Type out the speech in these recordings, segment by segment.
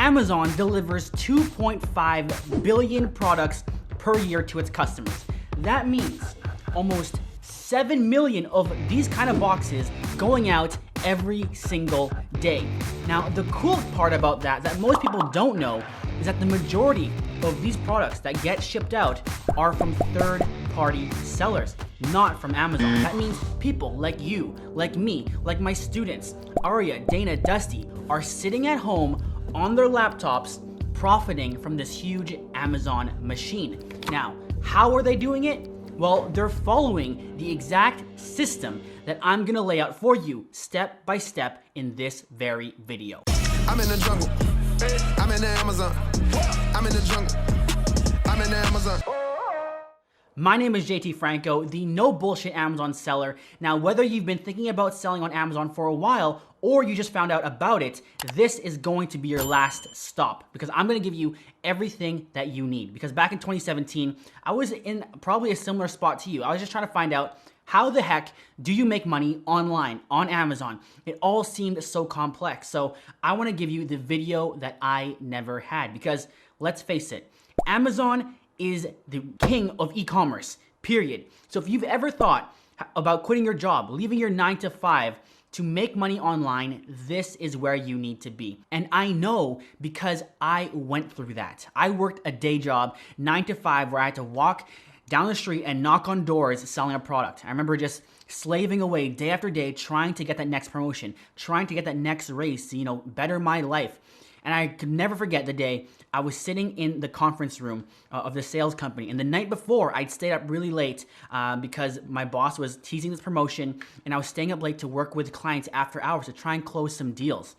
Amazon delivers 2.5 billion products per year to its customers. That means almost 7 million of these kind of boxes going out every single day. Now, the cool part about that most people don't know is that the majority of these products that get shipped out are from third-party sellers, not from Amazon. That means people like you, like me, like my students, Arya, Dana, Dusty, are sitting at home on their laptops profiting from this huge Amazon machine. Now, how are they doing it? Well, they're following the exact system that I'm gonna lay out for you step by step in this very video. I'm in the jungle. I'm in the Amazon. I'm in the jungle. I'm in the Amazon. My name is JT Franco, the no bullshit Amazon seller. Now, whether you've been thinking about selling on Amazon for a while or you just found out about it, this is going to be your last stop because I'm gonna give you everything that you need. Because back in 2017, I was in probably a similar spot to you. I was just trying to find out how the heck do you make money online, on Amazon? It all seemed so complex. So I wanna give you the video that I never had because let's face it, Amazon is the king of e-commerce, period. So if you've ever thought about quitting your job, leaving your 9 to 5 to make money online, this is where you need to be. And I know because I went through that. I worked a day job, 9 to 5, where I had to walk down the street and knock on doors selling a product. I remember just slaving away day after day, trying to get that next promotion, trying to get that next raise to, better my life. And I could never forget the day I was sitting in the conference room of the sales company. And the night before, I'd stayed up really late because my boss was teasing this promotion and I was staying up late to work with clients after hours to try and close some deals.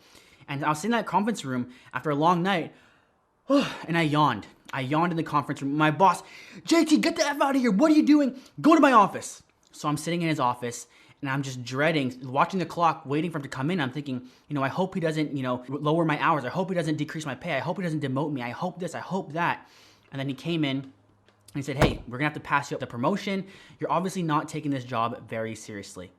And I was sitting in that conference room after a long night and I yawned. I yawned in the conference room. My boss, JT, get the F out of here. What are you doing? Go to my office. So I'm sitting in his office and I'm just dreading, watching the clock, waiting for him to come in. I'm thinking, I hope he doesn't, lower my hours. I hope he doesn't decrease my pay. I hope he doesn't demote me. I hope this, I hope that. And then he came in and he said, hey, we're gonna have to pass you up the promotion. You're obviously not taking this job very seriously.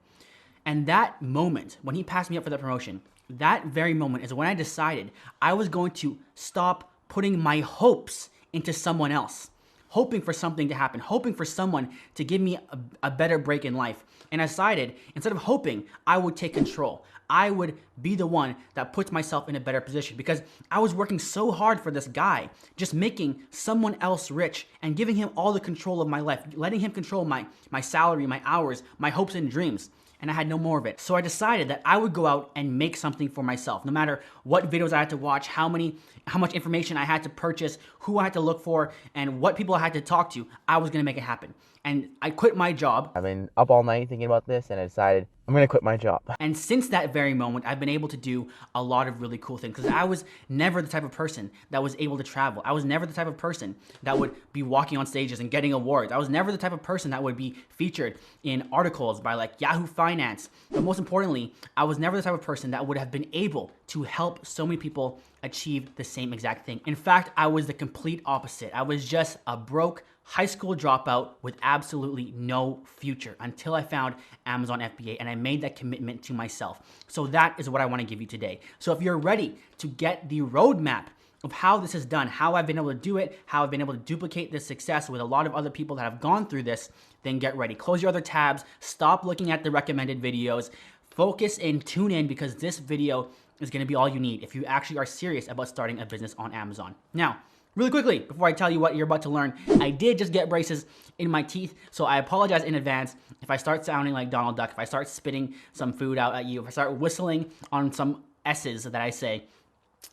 And that moment, when he passed me up for the promotion, that very moment is when I decided I was going to stop putting my hopes into someone else, hoping for something to happen, hoping for someone to give me a better break in life. And I decided, instead of hoping, I would take control. I would be the one that puts myself in a better position because I was working so hard for this guy, just making someone else rich and giving him all the control of my life, letting him control my salary, my hours, my hopes and dreams. And I had no more of it. So I decided that I would go out and make something for myself. No matter what videos I had to watch, how much information I had to purchase, who I had to look for, and what people I had to talk to, I was gonna make it happen. And I quit my job. I've been up all night thinking about this and I decided I'm gonna quit my job. And since that very moment, I've been able to do a lot of really cool things because I was never the type of person that was able to travel. I was never the type of person that would be walking on stages and getting awards. I was never the type of person that would be featured in articles by like Yahoo Finance. But most importantly, I was never the type of person that would have been able to help so many people achieve the same exact thing. In fact, I was the complete opposite. I was just a broke high school dropout with absolutely no future until I found Amazon FBA and I made that commitment to myself. So that is what I want to give you today. So if you're ready to get the roadmap of how this is done, how I've been able to do it, how I've been able to duplicate this success with a lot of other people that have gone through this, then get ready. Close your other tabs, stop looking at the recommended videos, focus and tune in because this video is going to be all you need if you actually are serious about starting a business on Amazon. Now, really quickly, before I tell you what you're about to learn, I did just get braces in my teeth, so I apologize in advance if I start sounding like Donald Duck, if I start spitting some food out at you, if I start whistling on some S's that I say.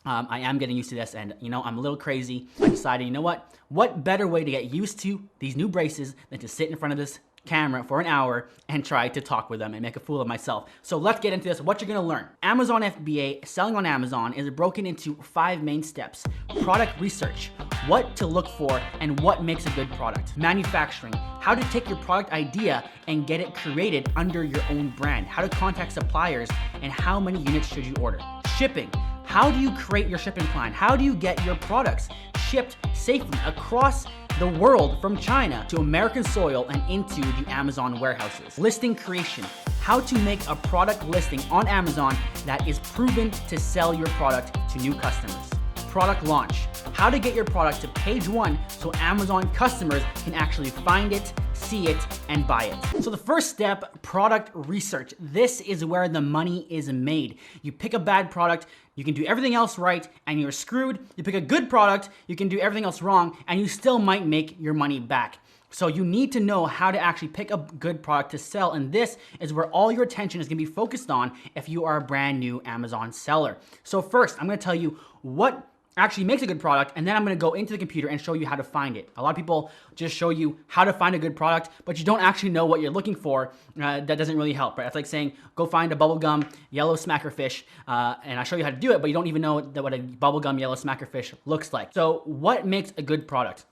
I am getting used to this and, I'm a little crazy. I decided, what better way to get used to these new braces than to sit in front of this camera for an hour and try to talk with them and make a fool of myself. So let's get into this, what you're gonna learn. Amazon FBA, selling on Amazon, is broken into 5 main steps. Product research, what to look for and what makes a good product. Manufacturing, how to take your product idea and get it created under your own brand. How to contact suppliers and how many units should you order. Shipping, how do you create your shipping plan? How do you get your products shipped safely across the world from China to American soil and into the Amazon warehouses? Listing creation, how to make a product listing on Amazon that is proven to sell your product to new customers. product launch. How to get your product to page 1 so Amazon customers can actually find it, see it, and buy it. So the first step, product research. This is where the money is made. You pick a bad product, you can do everything else right, and you're screwed. You pick a good product, you can do everything else wrong, and you still might make your money back. So you need to know how to actually pick a good product to sell, and this is where all your attention is gonna be focused on if you are a brand new Amazon seller. So first, I'm gonna tell you what actually makes a good product, and then I'm gonna go into the computer and show you how to find it. A lot of people just show you how to find a good product, but you don't actually know what you're looking for. That doesn't really help, right? That's like saying, go find a bubblegum yellow smacker fish, and I show you how to do it, but you don't even know what a bubblegum yellow smacker fish looks like. So what makes a good product?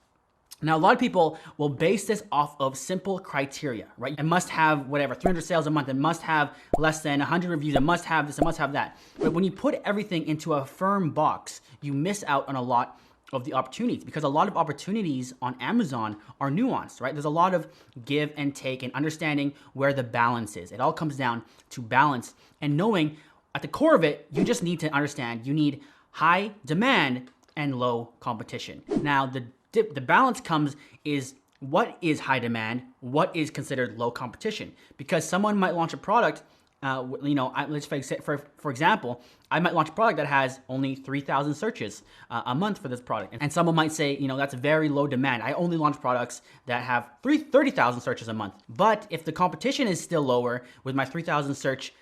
Now, a lot of people will base this off of simple criteria, right? It must have whatever, 300 sales a month. It must have less than 100 reviews. It must have this, it must have that. But when you put everything into a firm box, you miss out on a lot of the opportunities, because a lot of opportunities on Amazon are nuanced, right? There's a lot of give and take and understanding where the balance is. It all comes down to balance and knowing at the core of it, you just need to understand you need high demand and low competition. Now, the balance comes is what is high demand, what is considered low competition. Because someone might launch a product, let's say for example, I might launch a product that has only 3,000 searches a month for this product. And someone might say, that's very low demand. I only launch products that have 30,000 searches a month. But if the competition is still lower with my 3,000 search,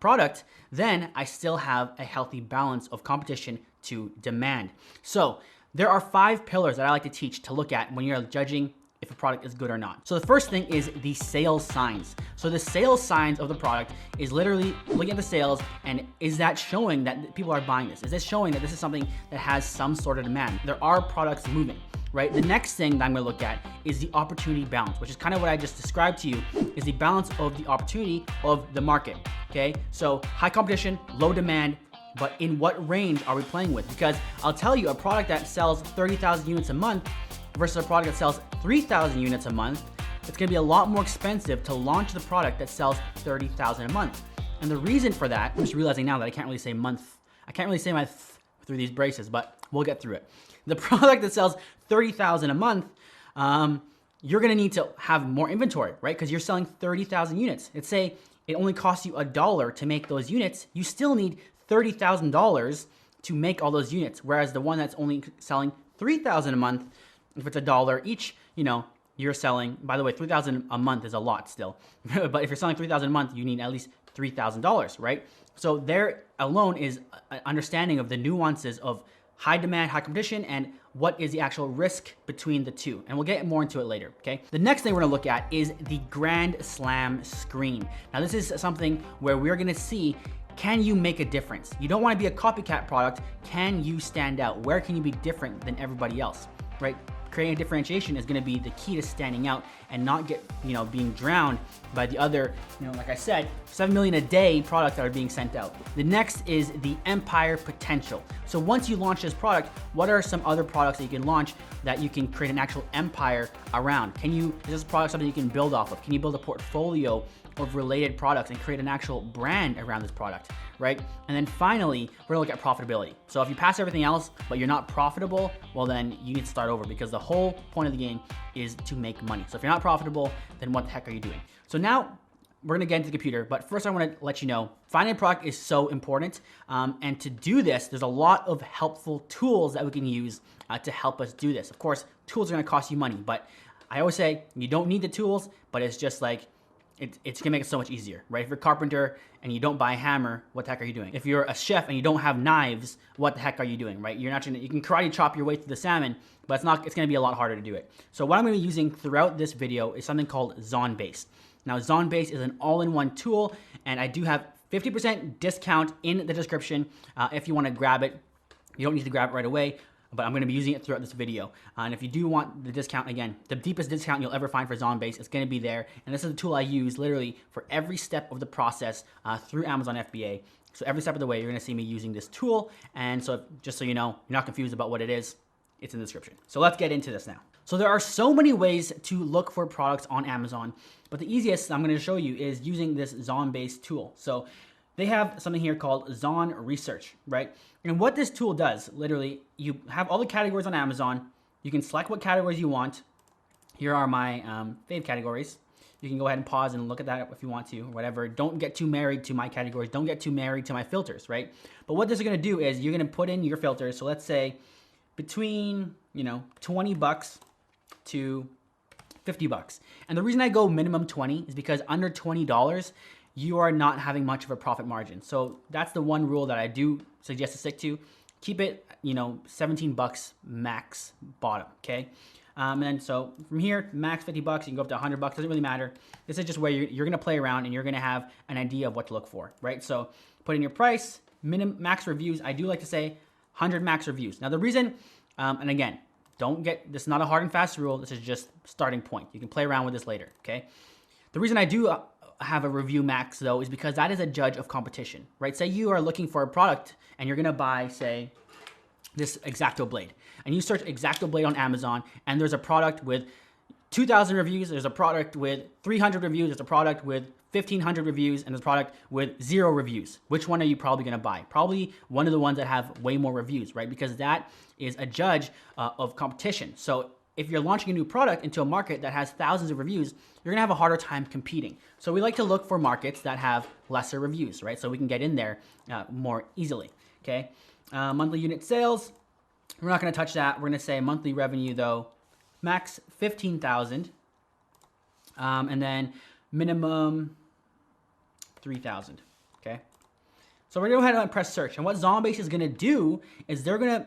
product, then I still have a healthy balance of competition to demand. So there are 5 pillars that I like to teach to look at when you're judging if a product is good or not. So the first thing is the sales signs. So the sales signs of the product is literally looking at the sales and is that showing that people are buying this? Is this showing that this is something that has some sort of demand? There are products moving, right? The next thing that I'm gonna look at is the opportunity balance, which is kind of what I just described to you, is the balance of the opportunity of the market, okay? So high competition, low demand, but in what range are we playing with? Because I'll tell you, a product that sells 30,000 units a month versus a product that sells 3,000 units a month, it's gonna be a lot more expensive to launch the product that sells 30,000 a month. And the reason for that, I'm just realizing now that I can't really say month. I can't really say my through these braces, but we'll get through it. The product that sells 30,000 a month, you're gonna need to have more inventory, right? Because you're selling 30,000 units. Let's say it only costs you $1 to make those units. You still need $30,000 to make all those units. Whereas the one that's only selling 3,000 a month, if it's $1 each, you're selling, by the way, 3,000 a month is a lot still. But if you're selling 3,000 a month, you need at least $3,000, right? So there alone is an understanding of the nuances of high demand, high competition, and what is the actual risk between the two. And we'll get more into it later, okay? The next thing we're gonna look at is the Grand Slam screen. Now this is something where we're gonna see, can you make a difference? You don't wanna be a copycat product. Can you stand out? Where can you be different than everybody else, right? Creating a differentiation is gonna be the key to standing out and not get, being drowned by the other, like I said, 7 million a day products that are being sent out. The next is the empire potential. So once you launch this product, what are some other products that you can launch that you can create an actual empire around? Is this product something you can build off of? Can you build a portfolio of related products and create an actual brand around this product, right? And then finally, we're gonna look at profitability. So if you pass everything else, but you're not profitable, well then you need to start over, because the whole point of the game is to make money. So if you're not profitable, then what the heck are you doing? So now we're gonna get into the computer, but first I wanna let you know, finding a product is so important. And to do this, there's a lot of helpful tools that we can use to help us do this. Of course, tools are gonna cost you money, but I always say you don't need the tools, but it's just like, it's gonna make it so much easier, right? If you're a carpenter and you don't buy a hammer, what the heck are you doing? If you're a chef and you don't have knives, what the heck are you doing, right? You can karate chop your way through the salmon, but it's gonna be a lot harder to do it. So what I'm gonna be using throughout this video is something called Zonbase. Now Zonbase is an all-in-one tool, and I do have 50% discount in the description if you wanna grab it. You don't need to grab it right away, but I'm gonna be using it throughout this video. And if you do want the discount, again, the deepest discount you'll ever find for Zonbase, it's gonna be there. And this is a tool I use literally for every step of the process through Amazon FBA. So every step of the way, you're gonna see me using this tool. And so just so you know, you're not confused about what it is, it's in the description. So let's get into this now. So there are so many ways to look for products on Amazon, but the easiest I'm gonna show you is using this Zonbase tool. So they have something here called Zon Research, right? And what this tool does, literally, you have all the categories on Amazon. You can select what categories you want. Here are my fave categories. You can go ahead and pause and look at that if you want to, or whatever. Don't get too married to my categories. Don't get too married to my filters, right? But what this is gonna do is you're gonna put in your filters. So let's say between, you know, 20 bucks to 50 bucks. And the reason I go minimum 20 is because under $20, you are not having much of a profit margin. So that's the one rule that I do suggest to stick to. Keep it, you know, 17 bucks max bottom, okay? And then so from here, max 50 bucks, you can go up to 100 bucks, doesn't really matter. This is just where you're gonna play around and you're gonna have an idea of what to look for, right? So put in your price, max reviews. I do like to say 100 max reviews. Now the reason, and again, this is not a hard and fast rule, this is just starting point. You can play around with this later, okay? The reason I do have a review max though is because that is a judge of competition, right? Say you are looking for a product and you're gonna buy, say, this X-Acto blade, and you search X-Acto blade on Amazon, and there's a product with 2,000 reviews, there's a product with 300 reviews, there's a product with 1,500 reviews, and there's a product with 0 reviews. Which one are you probably gonna buy? Probably one of the ones that have way more reviews, right? Because that is a judge of competition. So if you're launching a new product into a market that has thousands of reviews, you're gonna have a harder time competing. So we like to look for markets that have lesser reviews, right? So we can get in there more easily, okay? Monthly unit sales, we're not gonna touch that. We're gonna say monthly revenue though, max 15,000, and then minimum 3,000, okay? So we're gonna go ahead and press search. And what Zonbase is gonna do is they're gonna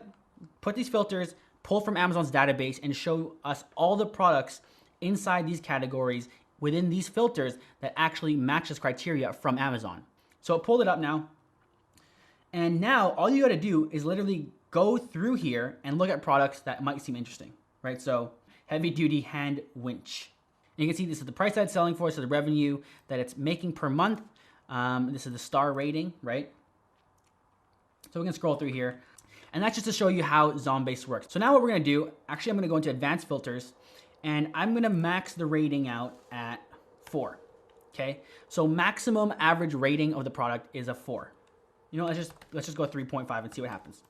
put these filters, pull from Amazon's database, and show us all the products inside these categories within these filters that actually match this criteria from Amazon. So it pulled it up now. And now all you gotta do is literally go through here and look at products that might seem interesting, right? So heavy duty hand winch. And you can see this is the price that it's selling for, so the revenue that it's making per month. This is the star rating, right? So we can scroll through here. And that's just to show you how Zonbase works. So now what we're gonna do, actually I'm gonna go into advanced filters, and I'm gonna max the rating out at 4, okay? So maximum average rating of the product is a 4. You know, let's just go 3.5 and see what happens.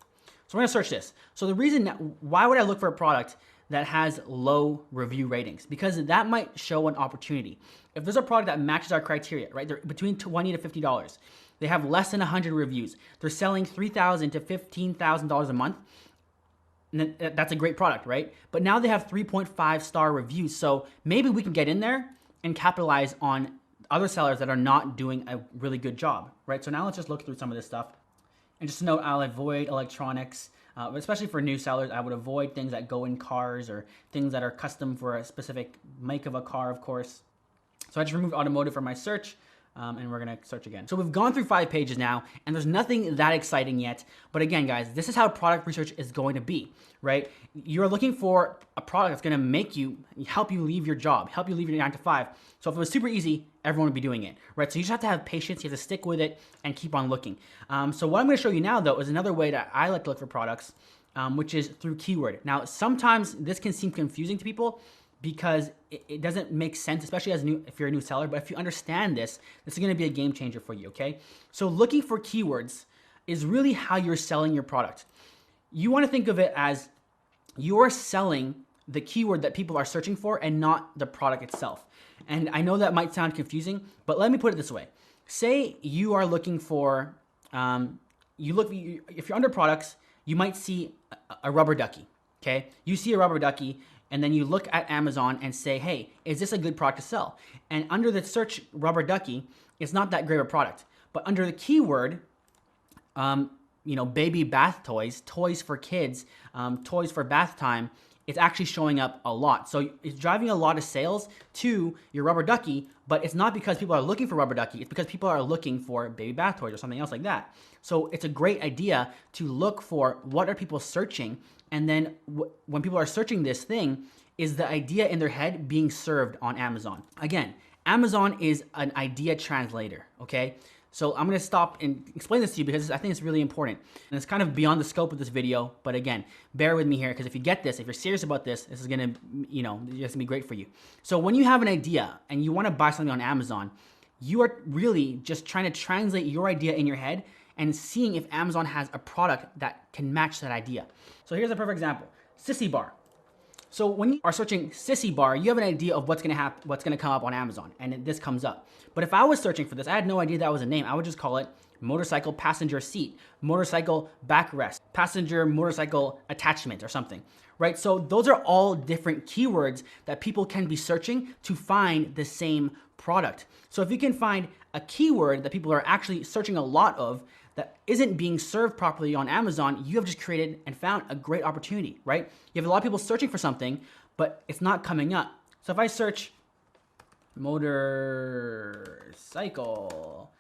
So we're gonna search this. So the reason, why would I look for a product that has low review ratings? Because that might show an opportunity. If there's a product that matches our criteria, right? They're between $20 to $50. They have less than 100 reviews. They're selling $3,000 to $15,000 a month. And that's a great product, right? But now they have 3.5 star reviews. So maybe we can get in there and capitalize on other sellers that are not doing a really good job, right? So now let's just look through some of this stuff. And just to note, I'll avoid electronics, especially for new sellers. I would avoid things that go in cars or things that are custom for a specific make of a car, of course. So I just removed automotive from my search, and we're gonna search again. So we've gone through 5 pages now, and there's nothing that exciting yet. But again, guys, this is how product research is going to be, right? You're looking for a product that's gonna help you leave your job, help you leave your 9 to 5. So if it was super easy, everyone would be doing it, right? So you just have to have patience, you have to stick with it and keep on looking. So what I'm gonna show you now though is another way that I like to look for products, which is through keyword. Now, sometimes this can seem confusing to people because it doesn't make sense, especially if you're a new seller, but if you understand this is gonna be a game changer for you, okay? So looking for keywords is really how you're selling your product. You wanna think of it as you're selling the keyword that people are searching for and not the product itself. And I know that might sound confusing, but let me put it this way. Say you are looking for, if you're under products, you might see a rubber ducky, okay? You see a rubber ducky, and then you look at Amazon and say, hey, is this a good product to sell? And under the search rubber ducky, it's not that great of a product. But under the keyword, baby bath toys, toys for kids, toys for bath time, it's actually showing up a lot. So it's driving a lot of sales to your rubber ducky, but it's not because people are looking for rubber ducky, it's because people are looking for baby bath toys or something else like that. So it's a great idea to look for what are people searching, and then when people are searching this thing, is the idea in their head being served on Amazon? Again, Amazon is an idea translator, okay? So I'm gonna stop and explain this to you because I think it's really important. And it's kind of beyond the scope of this video, but again, bear with me here because if you get this, if you're serious about this is gonna, it's gonna be great for you. So when you have an idea and you wanna buy something on Amazon, you are really just trying to translate your idea in your head and seeing if Amazon has a product that can match that idea. So here's a perfect example, Sissy Bar. So when you are searching Sissy Bar, you have an idea of what's gonna come up on Amazon, and this comes up. But if I was searching for this, I had no idea that was a name. I would just call it motorcycle passenger seat, motorcycle backrest, passenger motorcycle attachment or something, right? So those are all different keywords that people can be searching to find the same product. So if you can find a keyword that people are actually searching a lot of that isn't being served properly on Amazon, you have just created and found a great opportunity, right? You have a lot of people searching for something, but it's not coming up. So if I search motorcycle,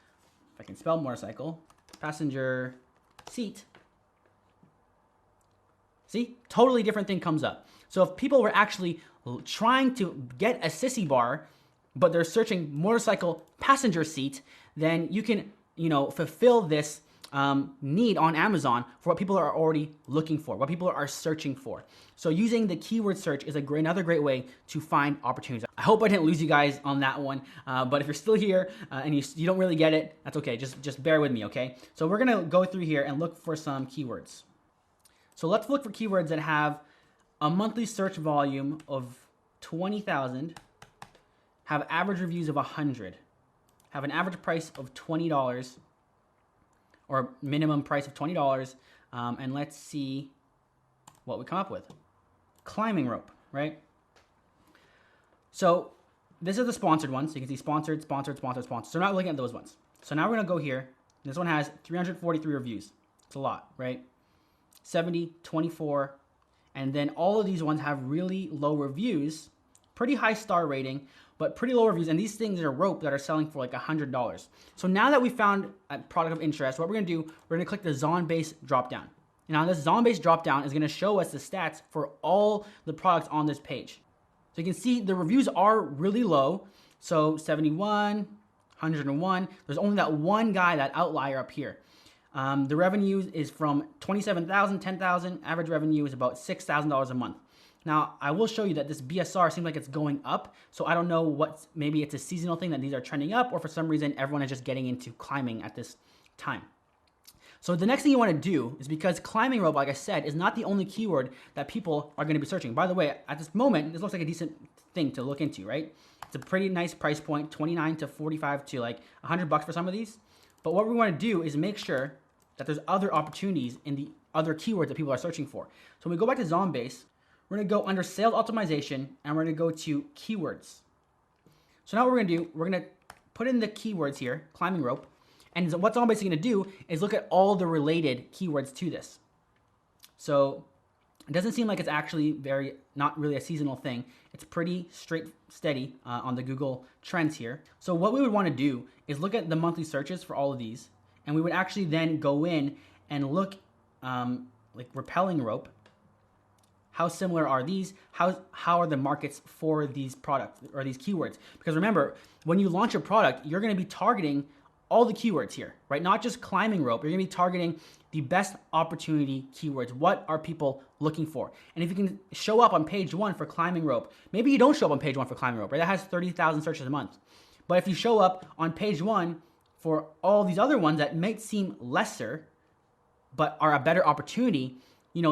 if I can spell motorcycle, passenger seat, see, totally different thing comes up. So if people were actually trying to get a Sissy Bar, but they're searching motorcycle passenger seat, then you can, fulfill this need on Amazon for what people are already looking for, what people are searching for. So using the keyword search is another great way to find opportunities. I hope I didn't lose you guys on that one, but if you're still here and you don't really get it, that's okay. Just bear with me, okay? So we're gonna go through here and look for some keywords. So let's look for keywords that have a monthly search volume of 20,000, have average reviews of 100, have an average price of $20, or minimum price of $20, and let's see what we come up with. Climbing rope, right? So this is the sponsored one, so you can see sponsored, sponsored, sponsored, sponsored. So we're not looking at those ones. So now we're gonna go here. This one has 343 reviews. It's a lot, right? 70, 24, and then all of these ones have really low reviews, pretty high star rating, but pretty low reviews, and these things are rope that are selling for like $100. So now that we found a product of interest, what we're gonna do, we're gonna click the Zonbase dropdown. Now this Zonbase dropdown is gonna show us the stats for all the products on this page. So you can see the reviews are really low. So 71, 101, there's only that one guy, that outlier up here. The revenue is from 27,000, 10,000, average revenue is about $6,000 a month. Now, I will show you that this BSR seems like it's going up, so I don't know maybe it's a seasonal thing that these are trending up, or for some reason everyone is just getting into climbing at this time. So the next thing you want to do is, because climbing rope, like I said, is not the only keyword that people are going to be searching. By the way, at this moment, this looks like a decent thing to look into, right? It's a pretty nice price point, 29 to 45 to like $100 for some of these. But what we want to do is make sure that there's other opportunities in the other keywords that people are searching for. So when we go back to Zonbase, we're gonna go under sales optimization and we're gonna go to keywords. So now what we're gonna do, we're gonna put in the keywords here, climbing rope, and what Zonbase is gonna do is look at all the related keywords to this. So it doesn't seem like it's actually not really a seasonal thing. It's pretty steady on the Google Trends here. So what we would wanna do is look at the monthly searches for all of these, and we would actually then go in and look like rappelling rope. How similar are these? How are the markets for these products or these keywords? Because remember, when you launch a product, you're gonna be targeting all the keywords here, right? Not just climbing rope, you're gonna be targeting the best opportunity keywords. What are people looking for? And if you can show up on page one for climbing rope, maybe you don't show up on page one for climbing rope, right? That has 30,000 searches a month. But if you show up on page one for all these other ones that might seem lesser, but are a better opportunity,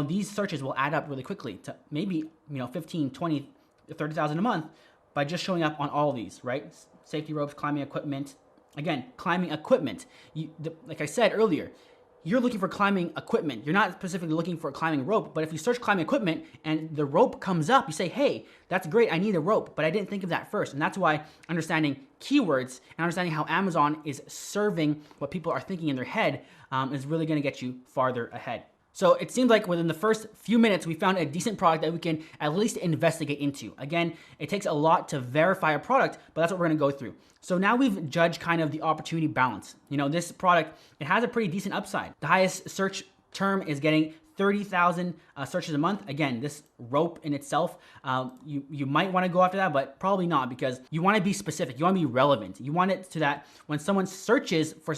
these searches will add up really quickly to maybe, 15, 20, 30,000 a month by just showing up on all of these, right? Safety ropes, climbing equipment. Again, climbing equipment. Like I said earlier, you're looking for climbing equipment. You're not specifically looking for climbing rope, but if you search climbing equipment and the rope comes up, you say, hey, that's great, I need a rope, but I didn't think of that first. And that's why understanding keywords and understanding how Amazon is serving what people are thinking in their head is really gonna get you farther ahead. So it seems like within the first few minutes, we found a decent product that we can at least investigate into. Again, it takes a lot to verify a product, but that's what we're gonna go through. So now we've judged kind of the opportunity balance. This product, it has a pretty decent upside. The highest search term is getting 30,000 searches a month. Again, this rope in itself, you might wanna go after that, but probably not, because you wanna be specific, you wanna be relevant. You want it to that when someone searches for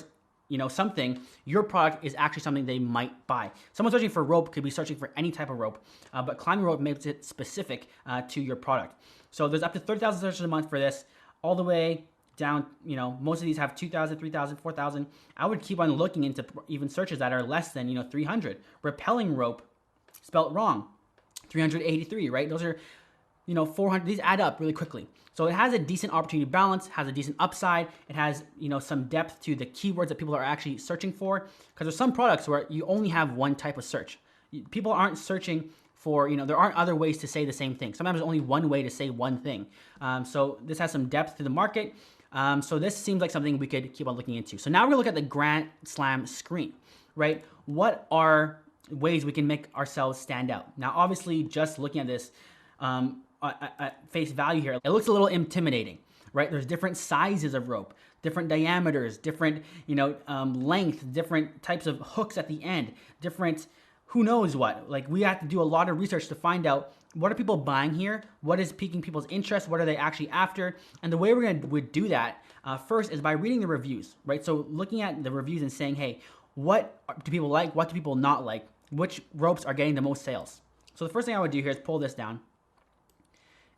something, your product is actually something they might buy. Someone searching for rope could be searching for any type of rope, but climbing rope makes it specific to your product. So there's up to 30,000 searches a month for this, all the way down, you know, most of these have 2,000, 3,000, 4,000. I would keep on looking into even searches that are less than, you know, 300. Repelling rope, spelt wrong, 383, right? Those are, you know, 400. These add up really quickly. So it has a decent opportunity balance, has a decent upside. It has, you know, some depth to the keywords that people are actually searching for. Because there's some products where you only have one type of search. People aren't searching for, you know, there aren't other ways to say the same thing. Sometimes there's only one way to say one thing. So this has some depth to the market. So this seems like something we could keep on looking into. So now we're gonna look at the Grand Slam screen, right? What are ways we can make ourselves stand out? Now, obviously, just looking at this at face value here, it looks a little intimidating, right? There's different sizes of rope, different diameters, different, you know, length, different types of hooks at the end, different, who knows what. Like, we have to do a lot of research to find out what are people buying here, what is piquing people's interest, what are they actually after. And the way would do that first is by reading the reviews, right? So looking at the reviews and saying, hey, what do people like, what do people not like, which ropes are getting the most sales. So the first thing I would do here is pull this down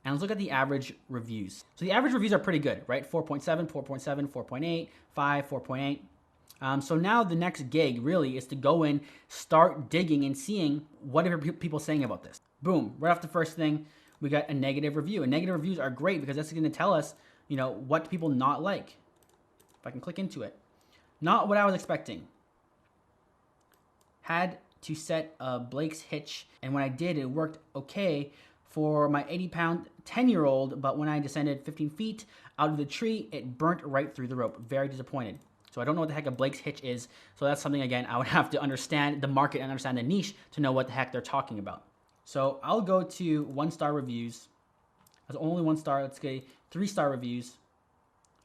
and let's look at the average reviews. So the average reviews are pretty good, right? 4.7, 4.7, 4.8, 5, 4.8. So now the next gig really is to go in, start digging and seeing what are people saying about this. Boom, right off the first thing, we got a negative review. And negative reviews are great because that's gonna tell us, you know, what do people not like. If I can click into it. Not what I was expecting. Had to set Blake's hitch, and when I did, it worked okay for my 80-pound 10-year-old, but when I descended 15 feet out of the tree, it burnt right through the rope. Very disappointed. So I don't know what the heck a Blake's hitch is. So that's something, again, I would have to understand the market and understand the niche to know what the heck they're talking about. So I'll go to 1-star reviews. That's only 1 star. Let's get 3-star reviews.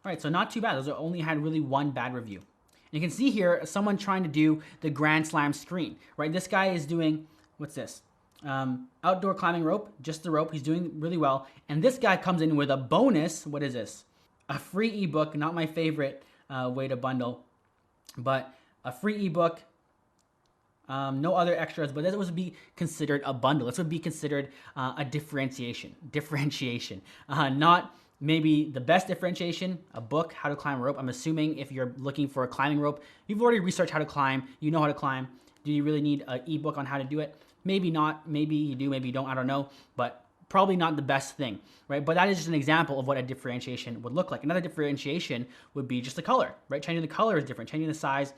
All right, so not too bad. Those only had really 1 bad review. And you can see here someone trying to do the Grand Slam screen, right? This guy is doing, what's this? Outdoor climbing rope, just the rope. He's doing really well. And this guy comes in with a bonus. What is this? A free ebook. Not my favorite way to bundle, but a free ebook. No other extras, but this would be considered a bundle. This would be considered a differentiation. Not maybe the best differentiation, a book, how to climb a rope. I'm assuming if you're looking for a climbing rope, you've already researched how to climb, you know how to climb. Do you really need an ebook on how to do it? Maybe not, maybe you do, maybe you don't, I don't know, but probably not the best thing, right? But that is just an example of what a differentiation would look like. Another differentiation would be just the color, right? Changing the color is different, changing the size,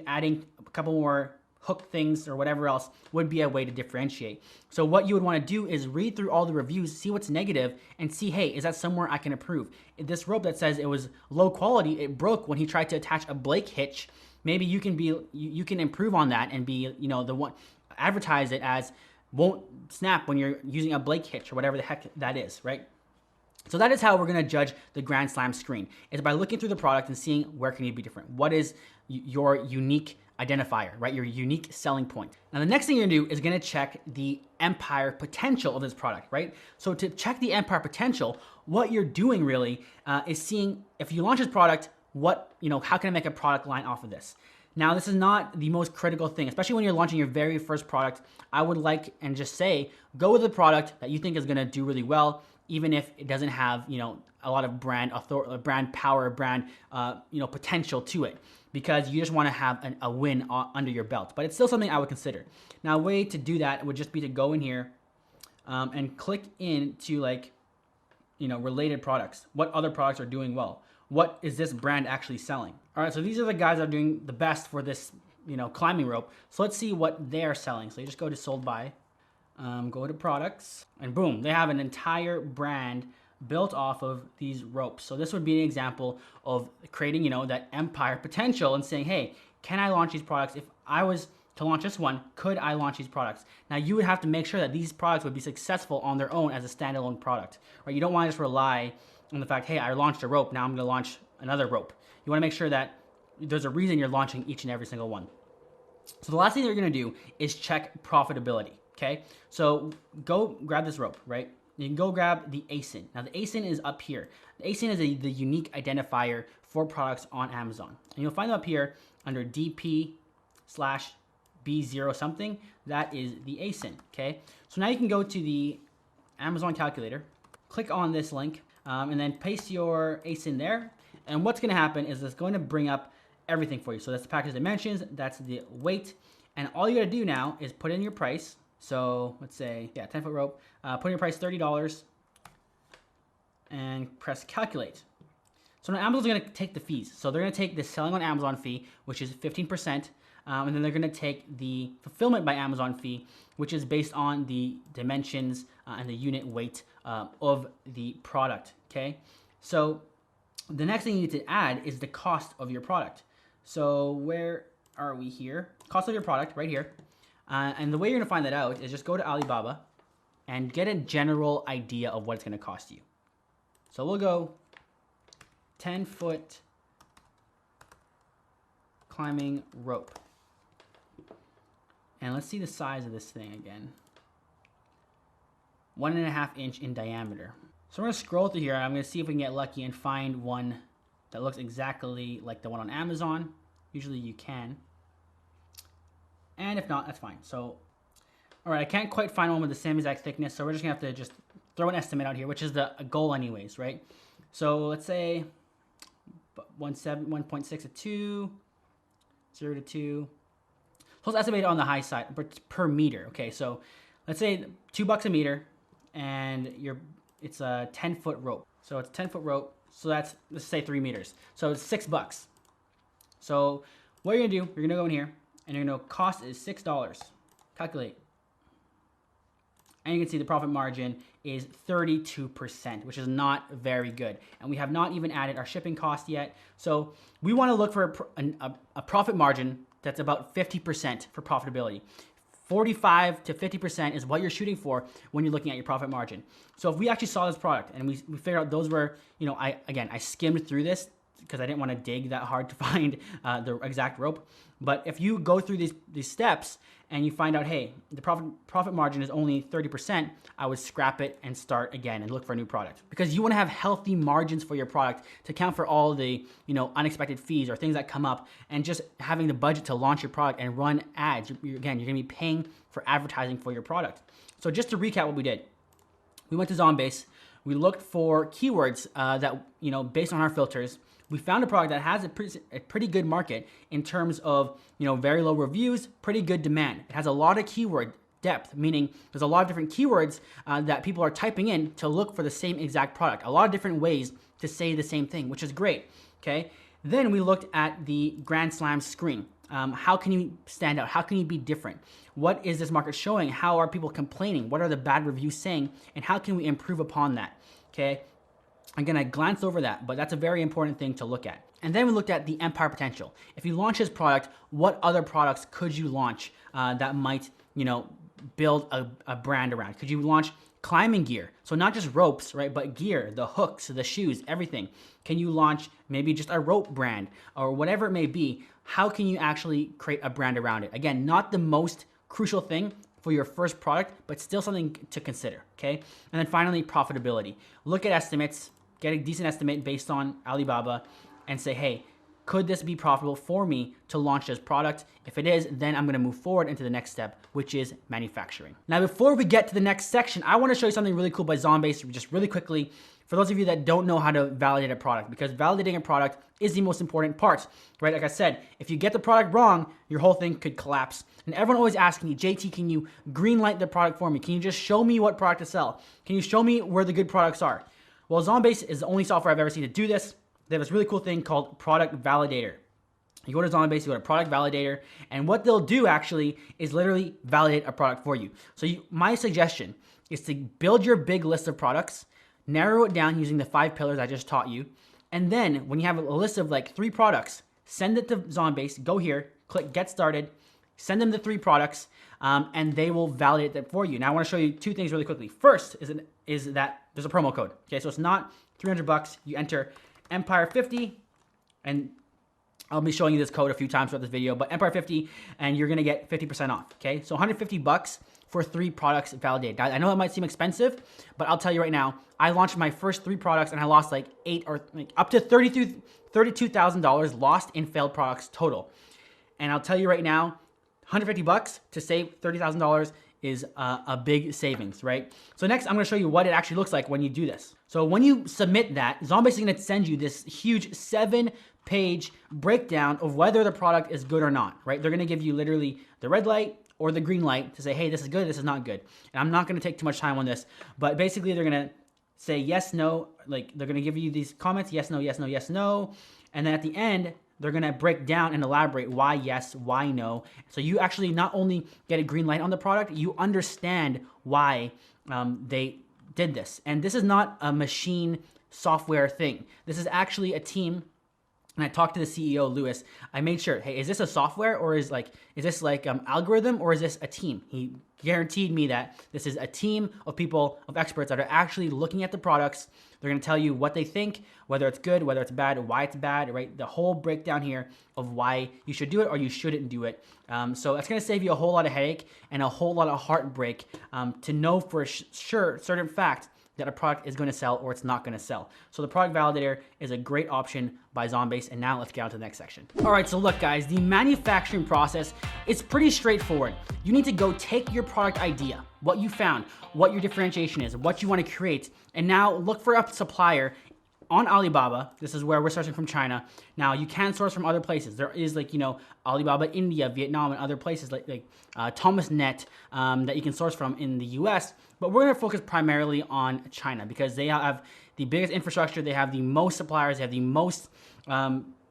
adding a couple more hook things or whatever else would be a way to differentiate. So what you would want to do is read through all the reviews, see what's negative, and see, hey, is that somewhere I can improve? This rope that says it was low quality, it broke when he tried to attach a Blake hitch. Maybe you can improve on that and be, you know, the one, advertise it as won't snap when you're using a Blake hitch or whatever the heck that is, right? So that is how we're going to judge the Grand Slam screen, is by looking through the product and seeing where can you be different. What is your unique identifier, right? Your unique selling point. Now, the next thing you're gonna do is gonna check the empire potential of this product, right? So to check the empire potential, what you're doing really is seeing if you launch this product, how can I make a product line off of this? Now, this is not the most critical thing, especially when you're launching your very first product. I would like and just say, go with a product that you think is gonna do really well, even if it doesn't have, you know, a lot of brand power, potential to it, because you just want to have a win under your belt. But it's still something I would consider. Now, a way to do that would just be to go in here and click into related products. What other products are doing well? What is this brand actually selling? All right, so these are the guys that are doing the best for this, climbing rope. So let's see what they're selling. So you just go to sold by, go to products, and boom, they have an entire brand built off of these ropes. So this would be an example of creating, that empire potential and saying, hey, can I launch these products? If I was to launch this one, could I launch these products? Now you would have to make sure that these products would be successful on their own as a standalone product, right? You don't want to just rely on the fact, hey, I launched a rope, now I'm gonna launch another rope. You wanna make sure that there's a reason you're launching each and every single one. So the last thing that you're gonna do is check profitability, okay? So go grab this rope, right? You can go grab the ASIN. Now the ASIN is up here. The ASIN is the unique identifier for products on Amazon. And you'll find them up here under DP/B0 something. That is the ASIN, okay? So now you can go to the Amazon calculator, click on this link, and then paste your ASIN there. And what's going to happen is it's going to bring up everything for you. So that's the package dimensions, that's the weight, and all you got to do now is put in your price. So let's say, 10-foot rope, put in your price $30 and press calculate. So now Amazon's going to take the fees. So they're going to take the selling on Amazon fee, which is 15%, and then they're going to take the fulfillment by Amazon fee, which is based on the dimensions and the unit weight of the product, okay? So the next thing you need to add is the cost of your product. So where are we here? Cost of your product, right here. And the way you're going to find that out is just go to Alibaba and get a general idea of what it's going to cost you. So we'll go 10-foot climbing rope. And let's see the size of this thing again. 1.5 inch in diameter. So we're going to scroll through here. I'm going to see if we can get lucky and find one that looks exactly like the one on Amazon. Usually you can. And if not, that's fine. So, all right, I can't quite find one with the same exact thickness, so we're just going to have to just throw an estimate out here, which is the goal anyways, right? So let's say 1.6 to 2, 0 to 2. So let's estimate it on the high side per meter. Okay, so let's say $2 a meter, and it's a 10-foot rope. So it's a 10-foot rope. So that's, let's say 3 meters. So it's $6. So what you're gonna do, you're gonna go in here, and you're gonna cost is $6. Calculate. And you can see the profit margin is 32%, which is not very good. And we have not even added our shipping cost yet. So we wanna look for a profit margin that's about 50% for profitability. 45 to 50% is what you're shooting for when you're looking at your profit margin. So if we actually saw this product and we figured out those were, I skimmed through this because I didn't want to dig that hard to find the exact rope. But if you go through these steps and you find out, hey, the profit margin is only 30%, I would scrap it and start again and look for a new product. Because you want to have healthy margins for your product to account for all the unexpected fees or things that come up, and just having the budget to launch your product and run ads. You're going to be paying for advertising for your product. So just to recap what we did. We went to Zonbase. We looked for keywords that, based on our filters, we found a product that has a pretty good market in terms of, very low reviews, pretty good demand. It has a lot of keyword depth, meaning there's a lot of different keywords that people are typing in to look for the same exact product. A lot of different ways to say the same thing, which is great, okay? Then we looked at the Grand Slam screen. How can you stand out? How can you be different? What is this market showing? How are people complaining? What are the bad reviews saying? And how can we improve upon that, okay? Again, I glanced over that, but that's a very important thing to look at. And then we looked at the empire potential. If you launch this product, what other products could you launch that might, build a brand around? Could you launch climbing gear? So not just ropes, right? But gear, the hooks, the shoes, everything. Can you launch maybe just a rope brand or whatever it may be? How can you actually create a brand around it? Again, not the most crucial thing for your first product, but still something to consider, okay? And then finally, profitability. Look at estimates, get a decent estimate based on Alibaba, and say, hey, could this be profitable for me to launch this product? If it is, then I'm gonna move forward into the next step, which is manufacturing. Now, before we get to the next section, I wanna show you something really cool by Zonbase, just really quickly, for those of you that don't know how to validate a product, because validating a product is the most important part, right? Like I said, if you get the product wrong, your whole thing could collapse. And everyone always asks me, JT, can you green light the product for me? Can you just show me what product to sell? Can you show me where the good products are? Well, Zonbase is the only software I've ever seen to do this. They have this really cool thing called Product Validator. You go to Zonbase, you go to Product Validator, and what they'll do actually is literally validate a product for you. So my suggestion is to build your big list of products, narrow it down using the 5 pillars I just taught you, and then when you have a list of like 3 products, send it to Zonbase, go here, click Get Started, send them the 3 products, and they will validate that for you. Now I wanna show you 2 things really quickly. First is that there's a promo code, okay? So it's not $300, you enter Empire50, and I'll be showing you this code a few times throughout this video, but Empire50, and you're gonna get 50% off, okay? So $150 for 3 products validated. I know it might seem expensive, but I'll tell you right now, I launched my first 3 products and I lost like up to $32,000 lost in failed products total. And I'll tell you right now, $150 to save $30,000 is a big savings, right? So next, I'm gonna show you what it actually looks like when you do this. So when you submit that, Zonbase is gonna send you this huge 7-page breakdown of whether the product is good or not, right? They're gonna give you literally the red light or the green light to say, hey, this is good, this is not good. And I'm not gonna take too much time on this, but basically they're gonna say yes, no, like they're gonna give you these comments, yes, no, yes, no, yes, no. And then at the end, they're gonna break down and elaborate why yes, why no. So you actually not only get a green light on the product, you understand why they did this. And this is not a machine software thing. This is actually a team. And I talked to the CEO, Lewis. I made sure, hey, is this a software or is this like algorithm or is this a team? He guaranteed me that this is a team of people, of experts that are actually looking at the products. They're gonna tell you what they think, whether it's good, whether it's bad, why it's bad, right? The whole breakdown here of why you should do it or you shouldn't do it. So that's gonna save you a whole lot of headache and a whole lot of heartbreak to know for sure, certain fact, that a product is going to sell or it's not going to sell. So the product validator is a great option by Zonbase. And now let's get on to the next section. All right, so look guys, the manufacturing process is pretty straightforward. You need to go take your product idea, what you found, what your differentiation is, what you want to create, and now look for a supplier on Alibaba. This is where we're sourcing from China. Now you can source from other places. There is like, you know, Alibaba India, Vietnam, and other places like Thomasnet that you can source from in the US. But we're gonna focus primarily on China because they have the biggest infrastructure, they have the most suppliers, they have the most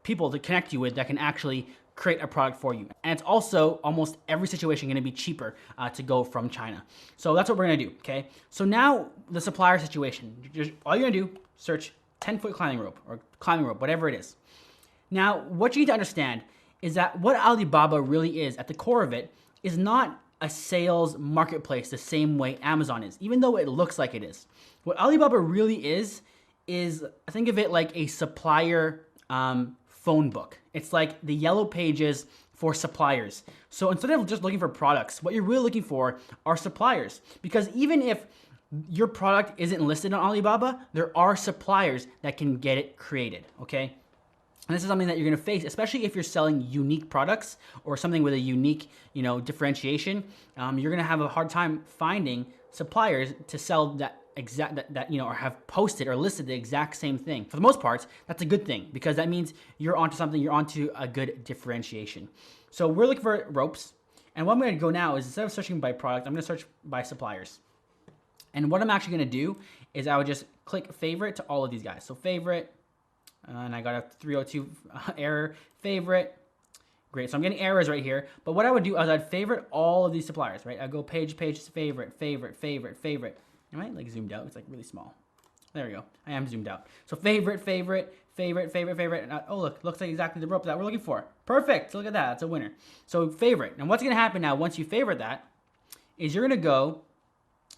people to connect you with that can actually create a product for you. And it's also almost every situation gonna be cheaper to go from China. So that's what we're gonna do, okay? So now the supplier situation, all you're gonna do, search 10-foot climbing rope or climbing rope, whatever it is. Now, what you need to understand is that what Alibaba really is, at the core of it, is not a sales marketplace the same way Amazon is, even though it looks like it is. What Alibaba really is think of it like a supplier phone book. It's like the yellow pages for suppliers. So instead of just looking for products, what you're really looking for are suppliers. Because even if your product isn't listed on Alibaba, there are suppliers that can get it created, okay? And this is something that you're gonna face, especially if you're selling unique products or something with a unique, you know, differentiation. You're gonna have a hard time finding suppliers to sell that you know, or have posted or listed the exact same thing. For the most part, that's a good thing because that means you're onto something, you're onto a good differentiation. So we're looking for ropes. And what I'm gonna go now is instead of searching by product, I'm gonna search by suppliers. And what I'm actually gonna do is I would just click favorite to all of these guys. So favorite, and I got a 302 error, favorite. Great, so I'm getting errors right here. But what I would do is I'd favorite all of these suppliers, right? I'd go page, favorite, favorite, favorite, favorite. Am I like zoomed out? It's like really small. There we go, I am zoomed out. So favorite, favorite, favorite, favorite, favorite. And oh look, looks like exactly the rope that we're looking for. Perfect, look at that, that's a winner. So favorite, and what's gonna happen now once you favorite that, is you're gonna go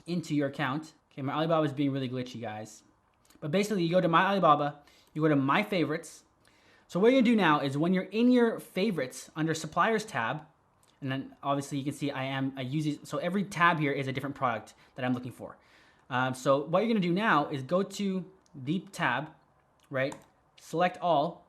into your account. Okay, my Alibaba is being really glitchy, guys. But basically you go to my Alibaba, you go to my favorites. So what you're gonna do now is when you're in your favorites under suppliers tab, and then obviously you can see I use these, so every tab here is a different product that I'm looking for. So what you're gonna do now is go to the tab, right? Select all,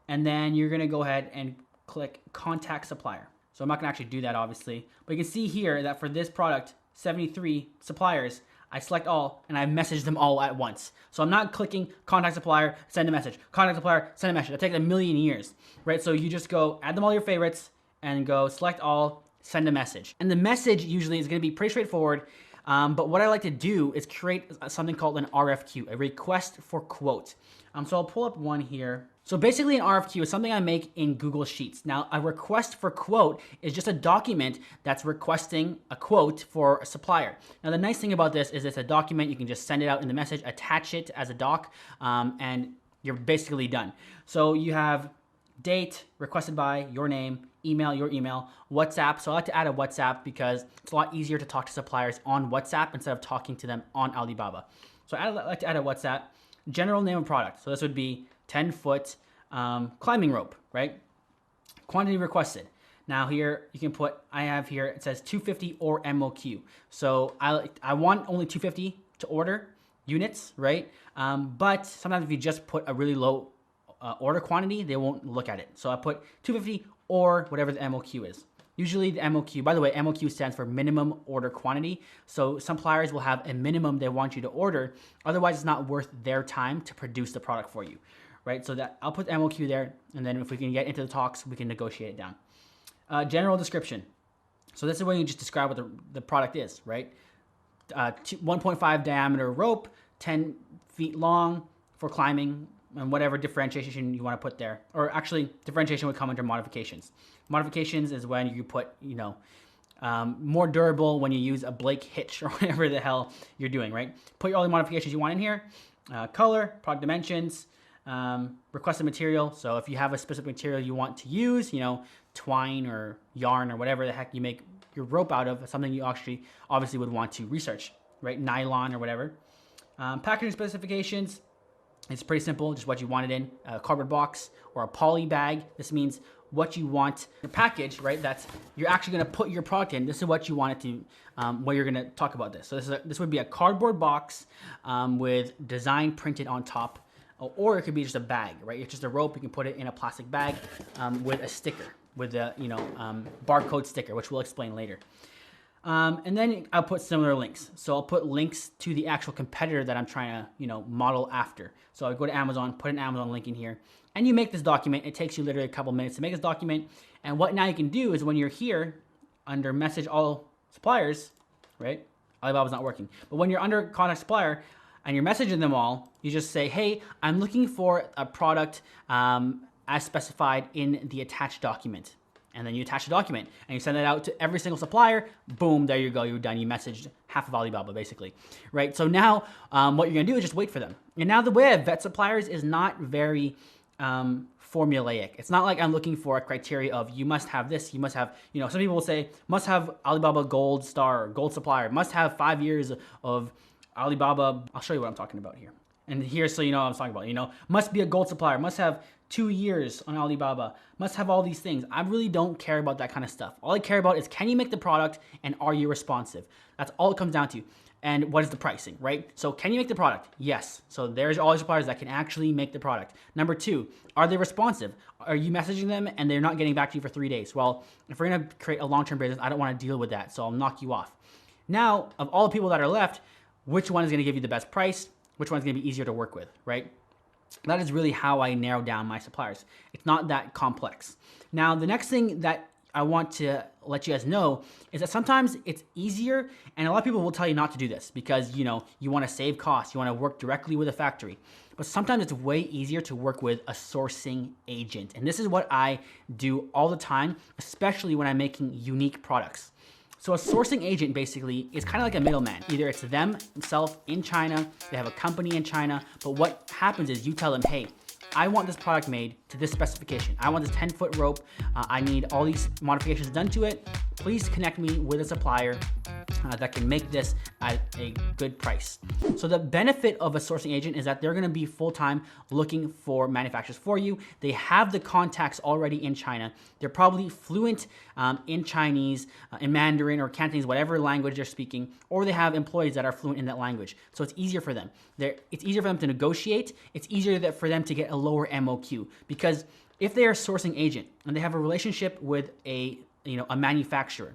and then you're gonna go ahead and click contact supplier. So I'm not gonna actually do that obviously, but you can see here that for this product, 73 suppliers, I select all and I message them all at once. So I'm not clicking contact supplier, send a message, contact supplier, send a message. That takes a million years, right? So you just go add them all your favorites and go select all, send a message. And the message usually is gonna be pretty straightforward. But what I like to do is create something called an RFQ, a request for quote. So I'll pull up one here. So basically an RFQ is something I make in Google Sheets. Now a request for quote is just a document that's requesting a quote for a supplier. Now the nice thing about this is it's a document, you can just send it out in the message, attach it as a doc, and you're basically done. So you have date, requested by, your name, email, your email, WhatsApp. So I like to add a WhatsApp because it's a lot easier to talk to suppliers on WhatsApp instead of talking to them on Alibaba. So I like to add a WhatsApp. General name of product. So this would be 10-foot climbing rope, right? Quantity requested. Now here you can put, I have here, it says 250 or MOQ. So I want only 250 to order units, right? But sometimes if you just put a really low order quantity, they won't look at it. So I put 250 or whatever the MOQ is. Usually the MOQ, by the way, MOQ stands for minimum order quantity. So suppliers will have a minimum they want you to order. Otherwise, it's not worth their time to produce the product for you, right? So that I'll put MOQ there. And then if we can get into the talks, we can negotiate it down. General description. So this is when you just describe what the product is, right? 1.5 diameter rope, 10 feet long for climbing, and whatever differentiation you want to put there. Or actually, differentiation would come under modifications. Modifications is when you put, more durable when you use a Blake hitch or whatever the hell you're doing, right? Put all the modifications you want in here. Color, product dimensions, requested material. So if you have a specific material you want to use, twine or yarn or whatever the heck you make your rope out of, something you actually obviously would want to research, right? Nylon or whatever. Packaging specifications. It's pretty simple, just what you want it in, a cardboard box or a poly bag. This means what you want your package, right? That's you're actually going to put your product in. This is what you want it to, what you're going to talk about this. So this would be a cardboard box with design printed on top, or it could be just a bag, right? It's just a rope. You can put it in a plastic bag with a sticker, with a barcode sticker, which we'll explain later. And then I'll put similar links. So I'll put links to the actual competitor that I'm trying to, model after. So I go to Amazon, put an Amazon link in here, and you make this document. It takes you literally a couple minutes to make this document. And what now you can do is when you're here under message all suppliers, right? Alibaba's not working. But when you're under contact supplier and you're messaging them all, you just say, hey, I'm looking for a product as specified in the attached document. And then you attach the document and you send it out to every single supplier. Boom, there you go, you're done. You messaged half of Alibaba basically, right? So now what you're gonna do is just wait for them. And now the way I vet suppliers is not very formulaic. It's not like I'm looking for a criteria of you must have this, you must have, some people will say must have Alibaba Gold Star, Gold Supplier, must have 5 years of Alibaba. I'll show you what I'm talking about here. And here, so you know what I'm talking about, must be a gold supplier, must have 2 years on Alibaba, must have all these things. I really don't care about that kind of stuff. All I care about is can you make the product and are you responsive? That's all it comes down to. And what is the pricing, right? So can you make the product? Yes. So there's all the suppliers that can actually make the product. Number 2, are they responsive? Are you messaging them and they're not getting back to you for 3 days? Well, if we're gonna create a long-term business, I don't wanna deal with that, so I'll knock you off. Now, of all the people that are left, which one is gonna give you the best price? Which one's gonna be easier to work with, right? That is really how I narrow down my suppliers. It's not that complex. Now, the next thing that I want to let you guys know is that sometimes it's easier, and a lot of people will tell you not to do this because, you want to save costs, you want to work directly with a factory. But sometimes it's way easier to work with a sourcing agent. And this is what I do all the time, especially when I'm making unique products. So a sourcing agent basically is kind of like a middleman. Either it's them themselves in China, they have a company in China, but what happens is you tell them, hey, I want this product made to this specification. I want this 10-foot rope. I need all these modifications done to it. Please connect me with a supplier that can make this at a good price. So the benefit of a sourcing agent is that they're gonna be full-time looking for manufacturers for you. They have the contacts already in China. They're probably fluent in Chinese, in Mandarin or Cantonese, whatever language they're speaking, or they have employees that are fluent in that language. So it's easier for them. It's easier for them to negotiate. It's easier for them to get a lower MOQ because if they are a sourcing agent and they have a relationship with a manufacturer,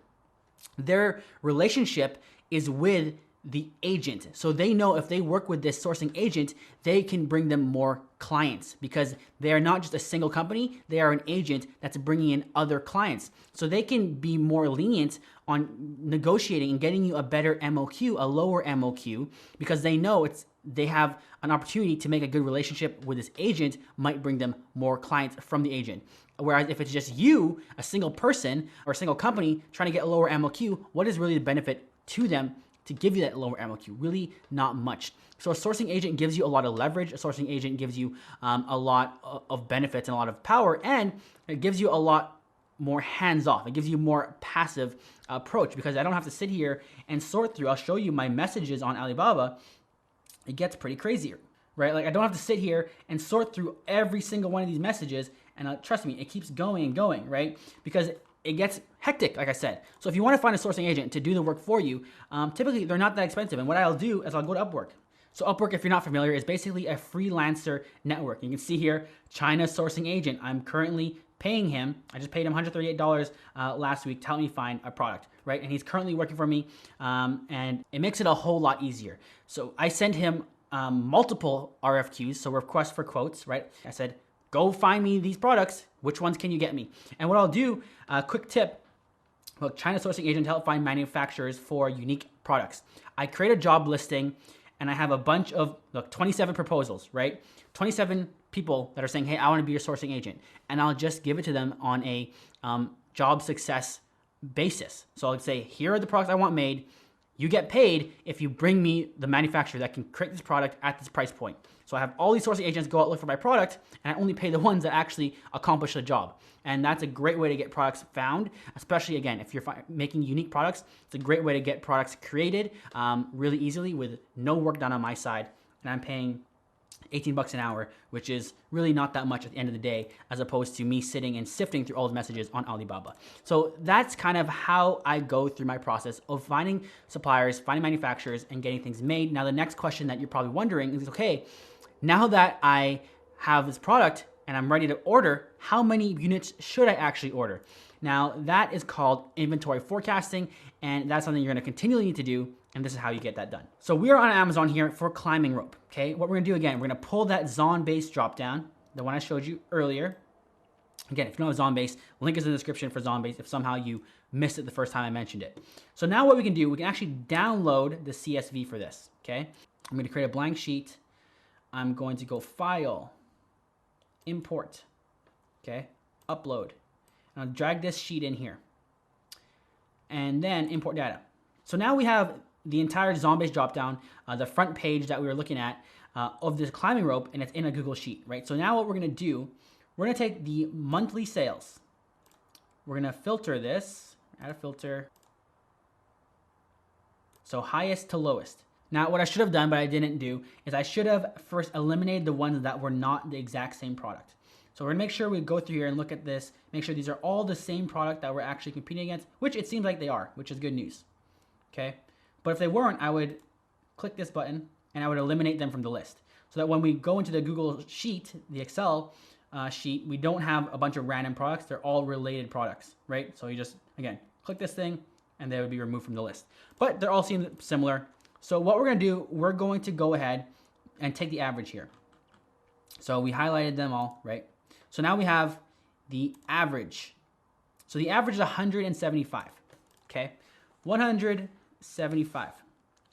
their relationship is with the agent. So they know if they work with this sourcing agent, they can bring them more clients because they are not just a single company, they are an agent that's bringing in other clients. So they can be more lenient on negotiating and getting you a better MOQ, a lower MOQ, because they know they have an opportunity to make a good relationship with this agent might bring them more clients from the agent. Whereas if it's just you, a single person or a single company trying to get a lower MOQ, what is really the benefit to them to give you that lower MOQ? Really not much. So a sourcing agent gives you a lot of leverage. A sourcing agent gives you a lot of benefits and a lot of power, and it gives you a lot more hands-off. It gives you more passive approach because I don't have to sit here and sort through. I'll show you my messages on Alibaba. It gets pretty crazier, right? Like I don't have to sit here and sort through every single one of these messages, and trust me, it keeps going and going, right? Because it gets hectic, like I said. So if you want to find a sourcing agent to do the work for you, typically they're not that expensive. And what I'll do is I'll go to Upwork. So Upwork, if you're not familiar, is basically a freelancer network. You can see here, China sourcing agent. I'm currently paying him. I just paid him $138 last week to help me find a product, right? And he's currently working for me, and it makes it a whole lot easier. So I sent him multiple RFQs, so requests for quotes, right? I said, go find me these products. Which ones can you get me? And what I'll do, quick tip, look, China sourcing agent to help find manufacturers for unique products. I create a job listing and I have a bunch of, 27 proposals, right? 27 people that are saying, hey, I want to be your sourcing agent. And I'll just give it to them on a job success basis. So I'll say, here are the products I want made. You get paid if you bring me the manufacturer that can create this product at this price point. So I have all these sourcing agents go out look for my product, and I only pay the ones that actually accomplish the job. And that's a great way to get products found, especially again, if you're making unique products, it's a great way to get products created really easily with no work done on my side. And I'm paying $18 an hour, which is really not that much at the end of the day, as opposed to me sitting and sifting through all the messages on Alibaba. So that's kind of how I go through my process of finding suppliers, finding manufacturers, and getting things made. Now, the next question that you're probably wondering is, okay, now that I have this product and I'm ready to order, how many units should I actually order? Now, that is called inventory forecasting, and that's something you're gonna continually need to do, and this is how you get that done. So we are on Amazon here for climbing rope, okay? What we're gonna do again, we're gonna pull that Zonbase dropdown, the one I showed you earlier. Again, if you don't have Zonbase, link is in the description for Zonbase if somehow you missed it the first time I mentioned it. So now what we can do, we can actually download the CSV for this, okay? I'm gonna create a blank sheet. I'm going to go File, Import, okay? Upload. And I'll drag this sheet in here. And then import data. So now we have the entire Zonbase dropdown, the front page that we were looking at of this climbing rope, and it's in a Google Sheet, right? So now what we're gonna do, we're gonna take the monthly sales. We're gonna filter this, add a filter. So highest to lowest. Now, what I should have done, but I didn't do, is I should have first eliminated the ones that were not the exact same product. So we're gonna make sure we go through here and look at this, make sure these are all the same product that we're actually competing against, which it seems like they are, which is good news, okay? But if they weren't, I would click this button and I would eliminate them from the list. So that when we go into the Google Sheet, the Excel sheet, we don't have a bunch of random products, they're all related products, right? So you just, again, click this thing and they would be removed from the list. But they're all seem similar. So what we're gonna do, we're going to go ahead and take the average here. So we highlighted them all, right? So now we have the average. So the average is 175, okay? 175.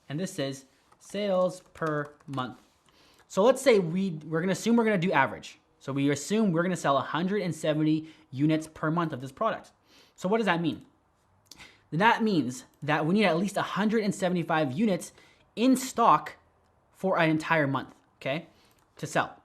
And this is sales per month. So let's say we're gonna assume we're gonna do average. So we assume we're gonna sell 170 units per month of this product. So what does that mean? That means that we need at least 175 units in stock for an entire month, okay, to sell.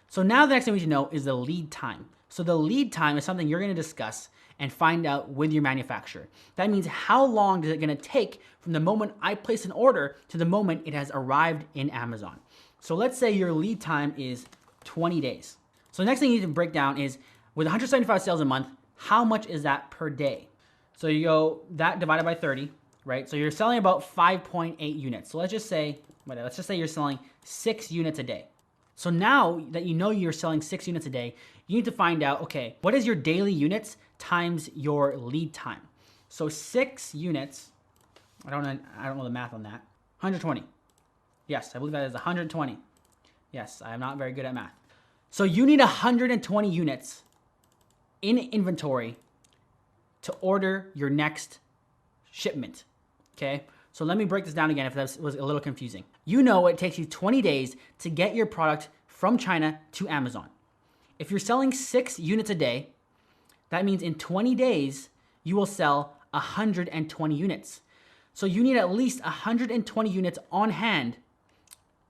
So now the next thing we should know is the lead time. So the lead time is something you're gonna discuss and find out with your manufacturer. That means how long is it gonna take from the moment I place an order to the moment it has arrived in Amazon. So let's say your lead time is 20 days. So the next thing you need to break down is, with 175 sales a month, how much is that per day? So you go that divided by 30, right? So you're selling about 5.8 units. So let's just say you're selling 6 units a day. So now that you know you're selling 6 units a day, you need to find out, okay, what is your daily units times your lead time? So 6 units, I don't know the math on that. 120. Yes, I believe that is 120. Yes, I am not very good at math. So you need 120 units in inventory to order your next shipment, okay? So let me break this down again if that was a little confusing. You know it takes you 20 days to get your product from China to Amazon. If you're selling 6 units a day, that means in 20 days, you will sell 120 units. So you need at least 120 units on hand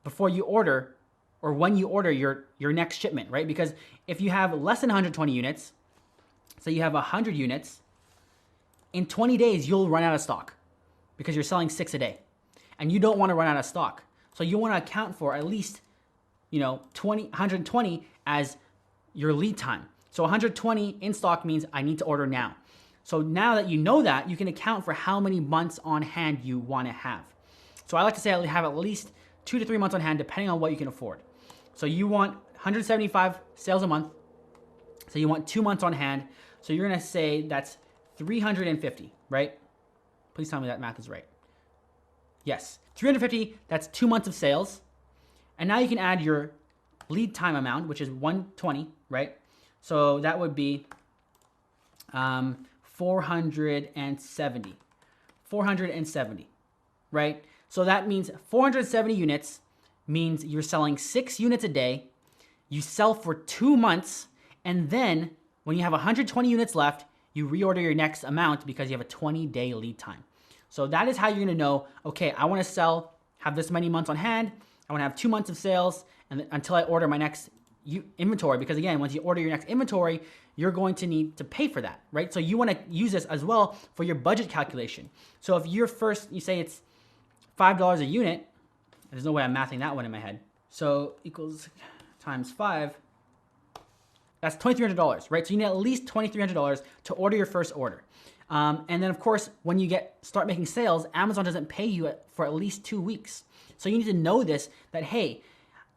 before you order, or when you order your next shipment, right? Because if you have less than 120 units, so you have 100 units, in 20 days, you'll run out of stock because you're selling 6 a day and you don't want to run out of stock. So you want to account for at least, 120 as your lead time. So 120 in stock means I need to order now. So now that you know that, you can account for how many months on hand you want to have. So I like to say I have at least 2 to 3 months on hand, depending on what you can afford. So you want 175 sales a month. So you want 2 months on hand. So you're gonna say that's 350, right? Please tell me that math is right. Yes, 350, that's 2 months of sales. And now you can add your lead time amount, which is 120, right? So that would be 470. 470, right? So that means 470 units means you're selling 6 units a day. You sell for 2 months, and then when you have 120 units left, you reorder your next amount because you have a 20-day lead time. So that is how you're gonna know, okay, I wanna sell, have this many months on hand, I wanna have 2 months of sales, and until I order my next inventory, because again, once you order your next inventory, you're going to need to pay for that, right? So you wanna use this as well for your budget calculation. So if you say it's $5 a unit, there's no way I'm mathing that one in my head. So equals times 5, that's $2,300, right? So you need at least $2,300 to order your first order. And then of course, when you start making sales, Amazon doesn't pay you for at least 2 weeks. So you need to know this, that, hey,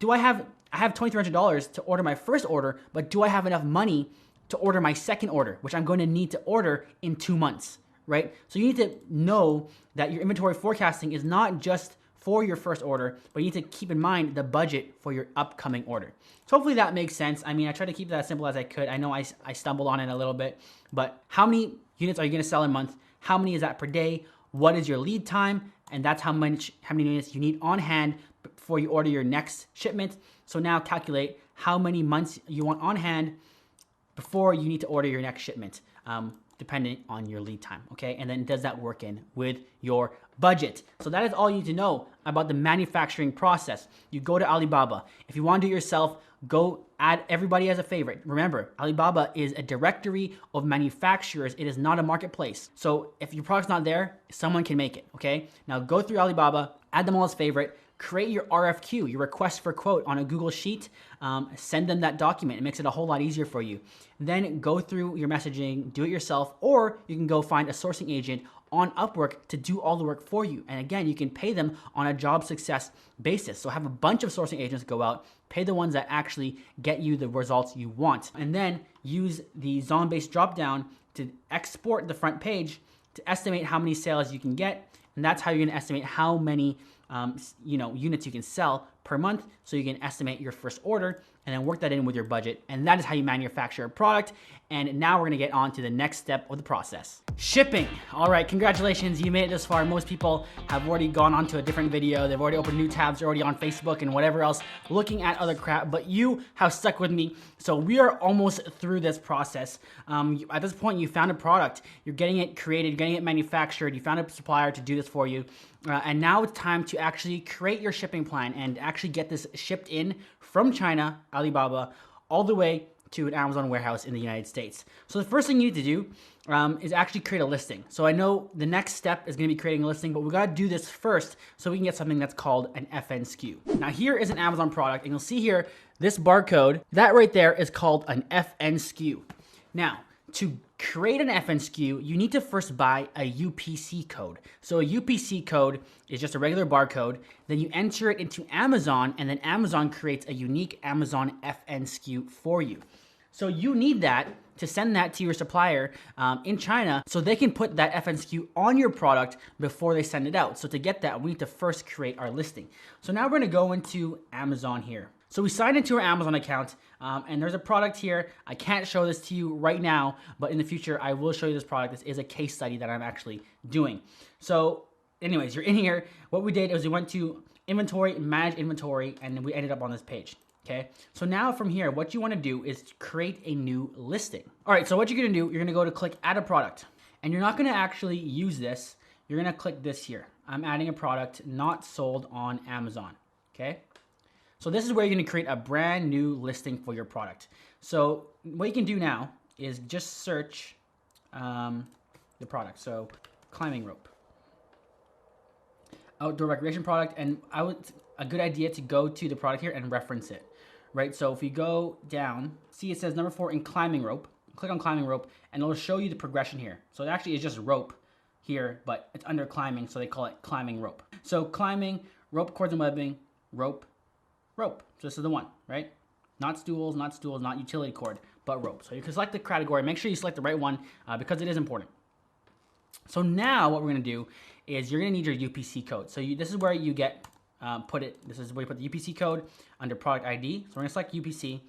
I have $2,300 to order my first order, but do I have enough money to order my second order, which I'm going to need to order in 2 months, right? So you need to know that your inventory forecasting is not just for your first order, but you need to keep in mind the budget for your upcoming order. So hopefully that makes sense. I mean, I tried to keep that as simple as I could. I know I stumbled on it a little bit, but how many units are you gonna sell a month? How many is that per day? What is your lead time? And that's how many units you need on hand before you order your next shipment. So now calculate how many months you want on hand before you need to order your next shipment, depending on your lead time, okay? And then does that work in with your budget? So that is all you need to know about the manufacturing process. You go to Alibaba. If you want to do it yourself, go add everybody as a favorite. Remember, Alibaba is a directory of manufacturers. It is not a marketplace. So if your product's not there, someone can make it, okay? Now go through Alibaba, add them all as favorite, create your RFQ, your request for quote on a Google Sheet, send them that document. It makes it a whole lot easier for you. Then go through your messaging, do it yourself, or you can go find a sourcing agent on Upwork to do all the work for you. And again, you can pay them on a job success basis. So have a bunch of sourcing agents go out, pay the ones that actually get you the results you want. And then use the Zonbase dropdown to export the front page to estimate how many sales you can get. And that's how you're gonna estimate how many units you can sell per month, so you can estimate your first order and then work that in with your budget. And that is how you manufacture a product. And now we're gonna get on to the next step of the process. Shipping. All right, congratulations, you made it this far. Most people have already gone on to a different video. They've already opened new tabs, they're already on Facebook and whatever else, looking at other crap, but you have stuck with me. So we are almost through this process. At this point, you found a product, you're getting it created, getting it manufactured, you found a supplier to do this for you. And now it's time to actually create your shipping plan and actually get this shipped in from China, Alibaba, all the way to an Amazon warehouse in the United States. So the first thing you need to do is actually create a listing. So I know the next step is gonna be creating a listing, but we gotta do this first so we can get something that's called an FN SKU. Now here is an Amazon product, and you'll see here, this barcode, that right there is called an FN SKU. Now, to create an FN SKU, you need to first buy a UPC code. So a UPC code is just a regular barcode, then you enter it into Amazon, and then Amazon creates a unique Amazon FN SKU for you. So you need that to send that to your supplier in China so they can put that FN SKU on your product before they send it out. So to get that, we need to first create our listing. So now we're gonna go into Amazon here. So we signed into our Amazon account, and there's a product here. I can't show this to you right now, but in the future, I will show you this product. This is a case study that I'm actually doing. So anyways, you're in here. What we did is we went to inventory, manage inventory, and then we ended up on this page, okay? So now from here, what you wanna do is create a new listing. All right, so what you're gonna do, you're gonna go to click add a product, and you're not gonna actually use this. You're gonna click this here. I'm adding a product not sold on Amazon, okay? So this is where you're gonna create a brand new listing for your product. So what you can do now is just search the product. So climbing rope, outdoor recreation product, and a good idea to go to the product here and reference it, right? So if you go down, see it says number 4 in climbing rope, click on climbing rope, and it'll show you the progression here. So it actually is just rope here, but it's under climbing, so they call it climbing rope. So climbing, rope, cords and webbing, rope, rope. So this is the one, right? Not stools, not utility cord, but rope. So you can select the category. Make sure you select the right one because it is important. So now what we're gonna do is you're gonna need your UPC code. So this is where you get this is where you put the UPC code under product ID. So we're gonna select UPC,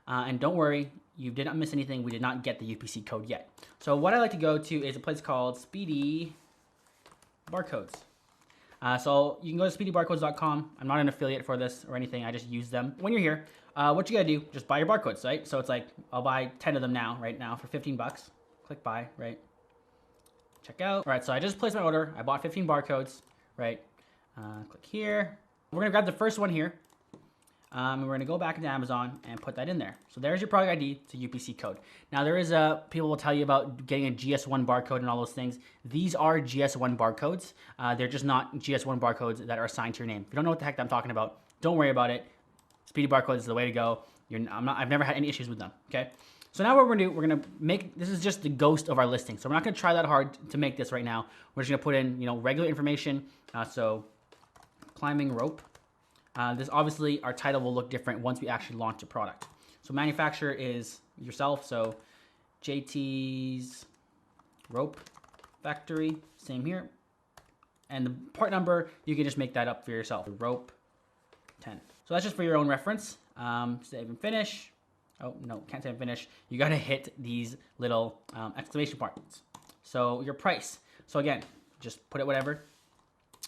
and don't worry, you did not miss anything. We did not get the UPC code yet. So what I like to go to is a place called Speedy Barcodes. So you can go to speedybarcodes.com. I'm not an affiliate for this or anything. I just use them. When you're here, what you gotta do, just buy your barcodes, right? So it's like, I'll buy 10 of them now, right now for 15 bucks. Click buy, right? Check out. All right, so I just placed my order. I bought 15 barcodes, right? Click here. We're gonna grab the first one here. And we're gonna go back into Amazon and put that in there. So there's your product ID to UPC code. Now there is people will tell you about getting a GS1 barcode and all those things. These are GS1 barcodes. They're just not GS1 barcodes that are assigned to your name. If you don't know what the heck I'm talking about, don't worry about it. Speedy Barcodes is the way to go. I've never had any issues with them, okay? So now what we're gonna do, we're gonna make, this is just the ghost of our listing. So we're not gonna try that hard to make this right now. We're just gonna put in, regular information. So climbing rope. This obviously, our title will look different once we actually launch the product. So manufacturer is yourself. So JT's Rope Factory, same here. And the part number, you can just make that up for yourself. Rope 10. So that's just for your own reference. Save and finish. Oh, no, can't save and finish. You gotta hit these little exclamation marks. So your price. So again, just put it whatever.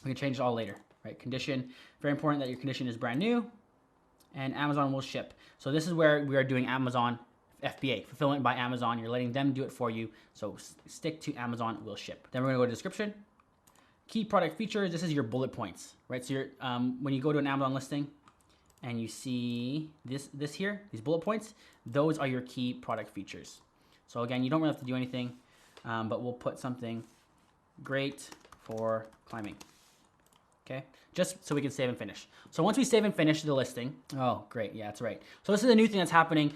We can change it all later, right? Condition, very important that your condition is brand new, and Amazon will ship. So this is where we are doing Amazon FBA, fulfillment by Amazon. You're letting them do it for you. So stick to Amazon will ship. Then we're gonna go to description. Key product features, this is your bullet points, right? So you're, when you go to an Amazon listing and you see this here, these bullet points, those are your key product features. So again, you don't really have to do anything, but we'll put something great for climbing, okay? Just so we can save and finish. So once we save and finish the listing, oh, great, yeah, that's right. So this is a new thing that's happening.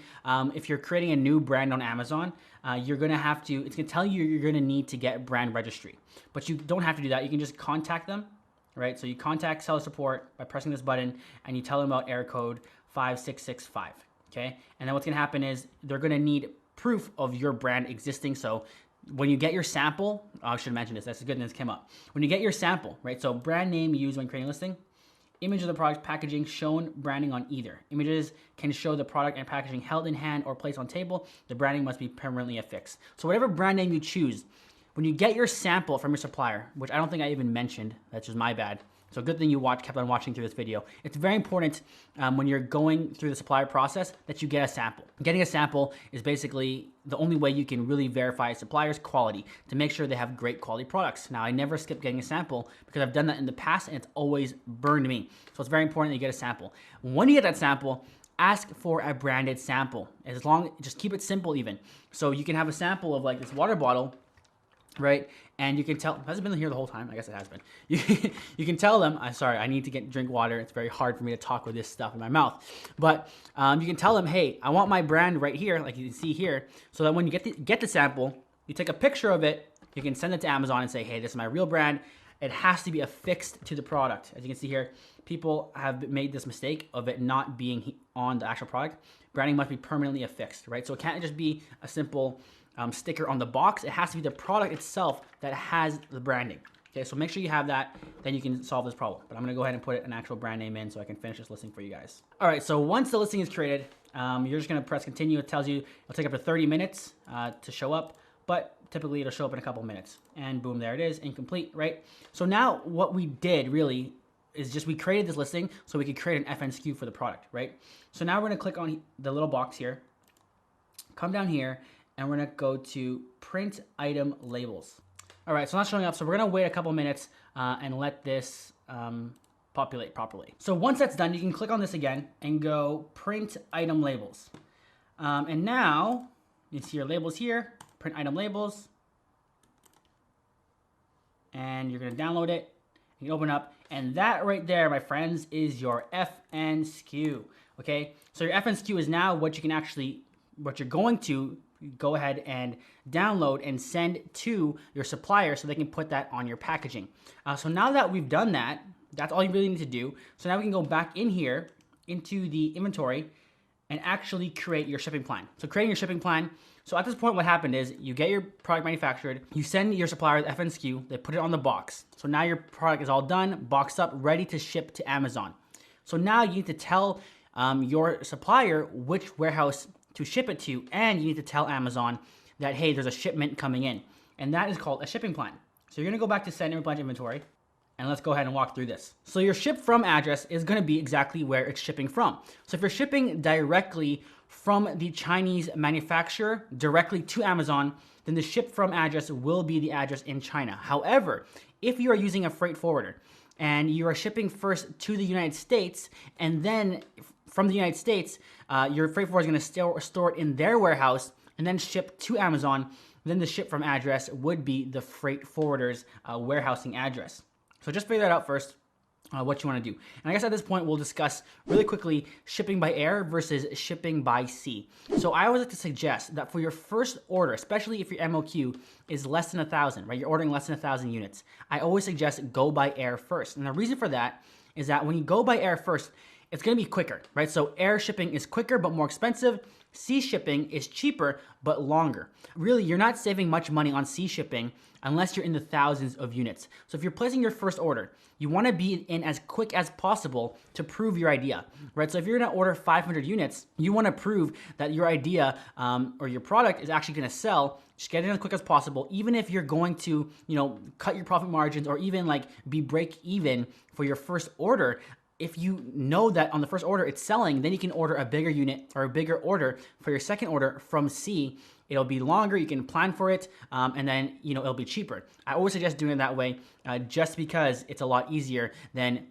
If you're creating a new brand on Amazon, you're gonna have to, it's gonna tell you you're gonna need to get brand registry, but you don't have to do that. You can just contact them, right? So you contact seller support by pressing this button and you tell them about error code 5665, okay? And then what's gonna happen is they're gonna need proof of your brand existing. So when you get your sample, I should mention this, that's a good thing this came up. When you get your sample, right? So brand name used when creating a listing, image of the product packaging shown branding on either. Images can show the product and packaging held in hand or placed on table. The branding must be permanently affixed. So whatever brand name you choose, when you get your sample from your supplier, which I don't think I even mentioned, that's just my bad. So good thing you kept on watching through this video. It's very important when you're going through the supplier process that you get a sample. Getting a sample is basically the only way you can really verify a supplier's quality to make sure they have great quality products. Now, I never skip getting a sample because I've done that in the past and it's always burned me. So it's very important that you get a sample. When you get that sample, ask for a branded sample. Just keep it simple even. So you can have a sample of like this water bottle, right? And you can tell, has it been here the whole time? I guess it has been. You can tell them, I'm sorry, I need to drink water. It's very hard for me to talk with this stuff in my mouth. But you can tell them, hey, I want my brand right here, like you can see here, so that when you get the sample, you take a picture of it, you can send it to Amazon and say, hey, this is my real brand. It has to be affixed to the product. As you can see here, people have made this mistake of it not being on the actual product. Branding must be permanently affixed, right? So it can't just be a simple sticker on the box. It has to be the product itself that has the branding. Okay, so make sure you have that, then you can solve this problem. But I'm gonna go ahead and put an actual brand name in so I can finish this listing for you guys. All right, so once the listing is created, you're just gonna press continue. It tells you it'll take up to 30 minutes to show up, but typically it'll show up in a couple minutes. And boom, there it is, incomplete, right? So now what we did really is just we created this listing so we could create an FNSKU for the product, right? So now we're gonna click on the little box here, come down here, and we're gonna go to print item labels. All right, so not showing up, so we're gonna wait a couple minutes and let this populate properly. So once that's done, you can click on this again and go print item labels. And now, you see your labels here, print item labels, and you're gonna download it, you can open up, and that right there, my friends, is your FNSKU, okay? So your FNSKU is now what you're going to go ahead and download and send to your supplier so they can put that on your packaging. So now that we've done that, that's all you really need to do. So now we can go back in here into the inventory and actually create your shipping plan. So creating your shipping plan. So at this point, what happened is you get your product manufactured, you send your supplier the FNSKU, they put it on the box. So now your product is all done, boxed up, ready to ship to Amazon. So now you need to tell your supplier which warehouse to ship it to, and you need to tell Amazon that, hey, there's a shipment coming in. And that is called a shipping plan. So you're gonna go back to send and replenish inventory, and let's go ahead and walk through this. So your ship from address is gonna be exactly where it's shipping from. So if you're shipping directly from the Chinese manufacturer directly to Amazon, then the ship from address will be the address in China. However, if you are using a freight forwarder and you are shipping first to the United States, and then from the United States, your freight forwarder is gonna store it in their warehouse and then ship to Amazon, then the ship from address would be the freight forwarder's warehousing address. So just figure that out first, what you want to do. And I guess at this point, we'll discuss really quickly shipping by air versus shipping by sea. So I always like to suggest that for your first order, especially if your MOQ is less than 1,000, right? You're ordering less than 1,000 units. I always suggest go by air first. And the reason for that is that when you go by air first, it's going to be quicker, right? So air shipping is quicker but more expensive. Sea shipping is cheaper but longer. Really, you're not saving much money on sea shipping unless you're in the thousands of units. So if you're placing your first order, you want to be in as quick as possible to prove your idea, right? So if you're going to order 500 units, you want to prove that your idea or your product is actually going to sell. Just get it in as quick as possible, even if you're going to, cut your profit margins or even like be break even for your first order. If you know that on the first order it's selling, then you can order a bigger unit or a bigger order for your second order from C. It'll be longer, you can plan for it, and then it'll be cheaper. I always suggest doing it that way just because it's a lot easier than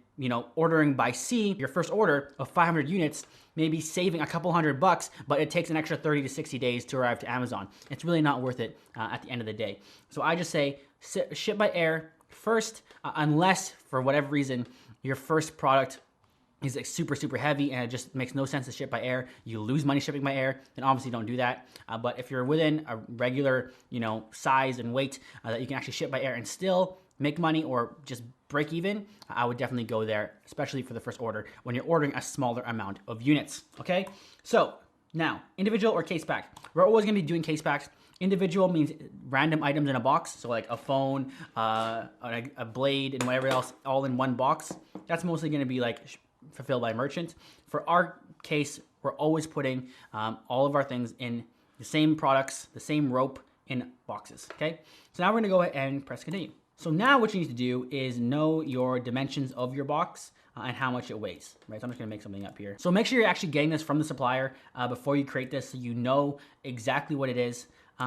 ordering by C, your first order of 500 units, maybe saving a couple $100, but it takes an extra 30 to 60 days to arrive to Amazon. It's really not worth it at the end of the day. So I just say ship by air first, unless for whatever reason your first product is like super, super heavy and it just makes no sense to ship by air, you lose money shipping by air, then obviously don't do that. But if you're within a regular, size and weight that you can actually ship by air and still make money or just break even, I would definitely go there, especially for the first order when you're ordering a smaller amount of units, okay? So now, individual or case pack. We're always gonna be doing case packs. Individual means random items in a box, so like a phone, a blade, and whatever else, all in one box. That's mostly gonna be like fulfilled by merchant. For our case, we're always putting all of our things in the same products, the same rope in boxes, okay? So now we're gonna go ahead and press continue. So now what you need to do is know your dimensions of your box and how much it weighs, right? So I'm just gonna make something up here. So make sure you're actually getting this from the supplier before you create this so you know exactly what it is.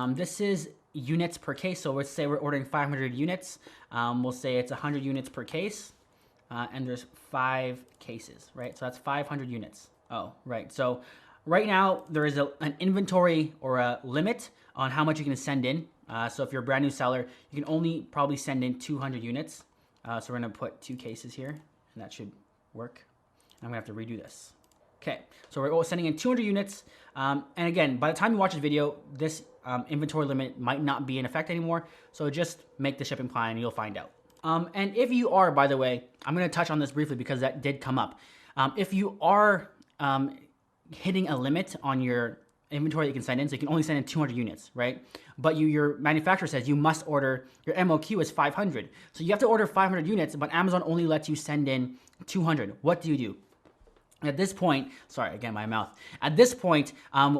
This is units per case. So let's say we're ordering 500 units. We'll say it's 100 units per case. And there's 5 cases, right? So that's 500 units. Oh, right. So right now there is an inventory or a limit on how much you can send in. So if you're a brand new seller, you can only probably send in 200 units. So we're gonna put 2 cases here and that should work. I'm gonna have to redo this. Okay, so we're sending in 200 units. And again, by the time you watch this video, this inventory limit might not be in effect anymore. So just make the shipping plan and you'll find out. And if you are, by the way, I'm gonna touch on this briefly because that did come up. If you are hitting a limit on your inventory that you can send in, so you can only send in 200 units, right? But your manufacturer says you must order, your MOQ is 500. So you have to order 500 units, but Amazon only lets you send in 200. What do you do? At this point, sorry, again, my mouth. At this point,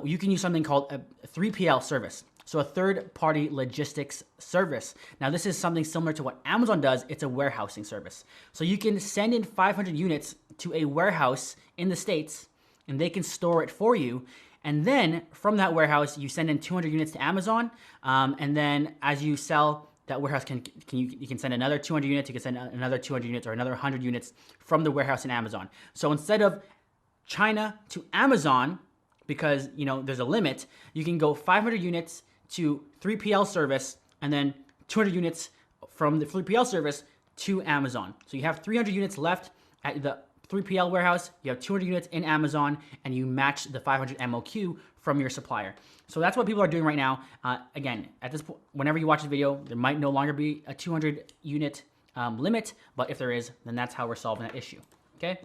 you can use something called a 3PL service. So a third-party logistics service. Now this is something similar to what Amazon does. It's a warehousing service. So you can send in 500 units to a warehouse in the States and they can store it for you. And then from that warehouse, you send in 200 units to Amazon. And then as you sell, that warehouse you can send another 200 units, you can send another 200 units or another 100 units from the warehouse in Amazon. So instead of China to Amazon, because there's a limit, you can go 500 units to 3PL service and then 200 units from the 3PL service to Amazon. So you have 300 units left at the 3PL warehouse, you have 200 units in Amazon, and you match the 500 MOQ from your supplier. So that's what people are doing right now. Again, at this point, whenever you watch the video, there might no longer be a 200 unit limit, but if there is, then that's how we're solving that issue, okay?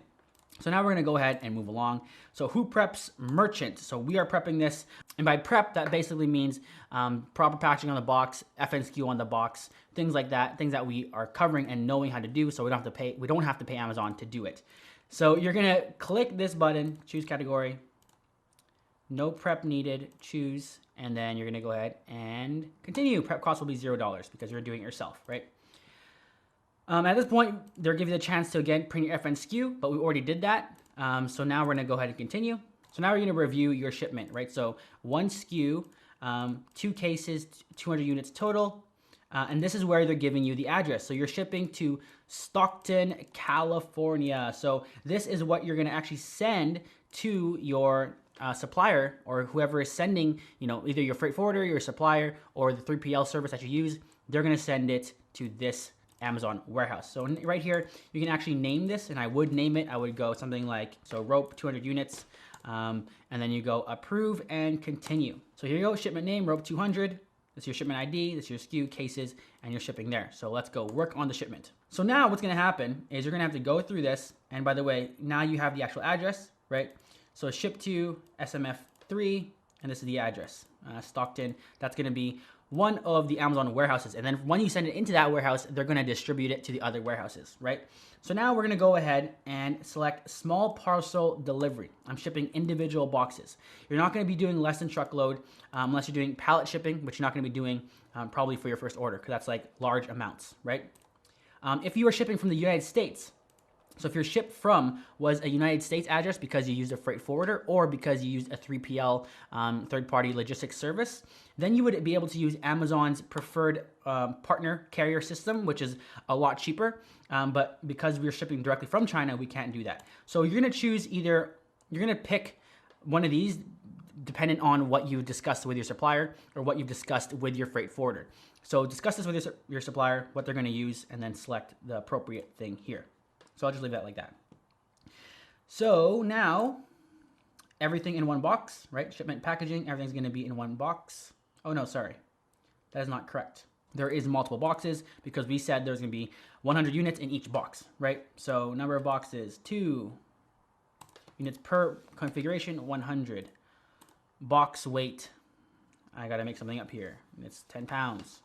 So now we're gonna go ahead and move along. So who preps merchant? So we are prepping this. And by prep, that basically means proper packaging on the box, FNSKU on the box, things like that, things that we are covering and knowing how to do so we don't have to pay Amazon to do it. So you're gonna click this button, choose category, no prep needed, choose, and then you're gonna go ahead and continue. Prep cost will be $0 because you're doing it yourself, right? At this point, they'll give you the chance to, again, print your FNSKU, but we already did that. So now we're gonna go ahead and continue. So now we're gonna review your shipment, right? So 1 SKU, 2 cases, 200 units total. And this is where they're giving you the address. So you're shipping to Stockton, California. So this is what you're gonna actually send to your supplier or whoever is sending, either your freight forwarder, your supplier, or the 3PL service that you use. They're gonna send it to this Amazon warehouse. So right here, you can actually name this, and I would name it. I would go something like, so rope 200 units, and then you go approve and continue. So here you go, shipment name, rope 200. This is your shipment ID, this is your SKU, cases, and you're shipping there. So let's go work on the shipment. So now what's gonna happen is you're gonna have to go through this, and by the way, now you have the actual address, right? So ship to SMF3, and this is the address, Stockton. That's gonna be one of the Amazon warehouses. And then when you send it into that warehouse, they're gonna distribute it to the other warehouses, right? So now we're gonna go ahead and select small parcel delivery. I'm shipping individual boxes. You're not gonna be doing less than truckload unless you're doing pallet shipping, which you're not gonna be doing probably for your first order, because that's like large amounts, right? If you are shipping from the United States, so if your ship from was a United States address because you used a freight forwarder or because you used a 3PL third-party logistics service, then you would be able to use Amazon's preferred partner carrier system, which is a lot cheaper. But because we're shipping directly from China, we can't do that. So you're gonna choose you're gonna pick one of these dependent on what you discussed with your supplier or what you've discussed with your freight forwarder. So discuss this with your supplier, what they're gonna use, and then select the appropriate thing here. So I'll just leave that like that. So now, everything in one box, right? Shipment packaging, everything's gonna be in one box. Oh no, sorry. That is not correct. There is multiple boxes because we said there's gonna be 100 units in each box, right? So number of boxes, 2 units per configuration, 100. Box weight, I gotta make something up here. It's 10 pounds.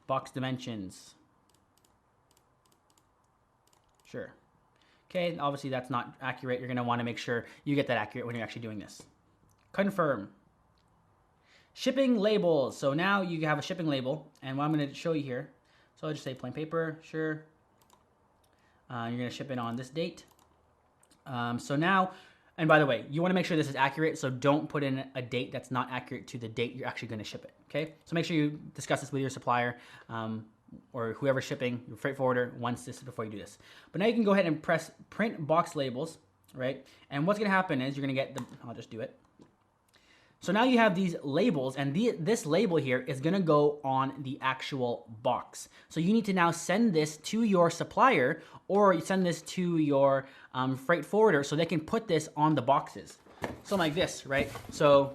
Box dimensions. Sure. Okay, obviously that's not accurate. You're gonna wanna make sure you get that accurate when you're actually doing this. Confirm. Shipping labels. So now you have a shipping label, and what I'm gonna show you here, so I'll just say plain paper, sure. You're gonna ship it on this date. So now, and by the way, you wanna make sure this is accurate, so don't put in a date that's not accurate to the date you're actually gonna ship it, okay? So make sure you discuss this with your supplier, or whoever's shipping, your freight forwarder, once this is before you do this. But now you can go ahead and press print box labels, right? And what's gonna happen is you're gonna get I'll just do it. So now you have these labels, and this label here is gonna go on the actual box. So you need to now send this to your supplier, or you send this to your freight forwarder so they can put this on the boxes. Something like this, right? So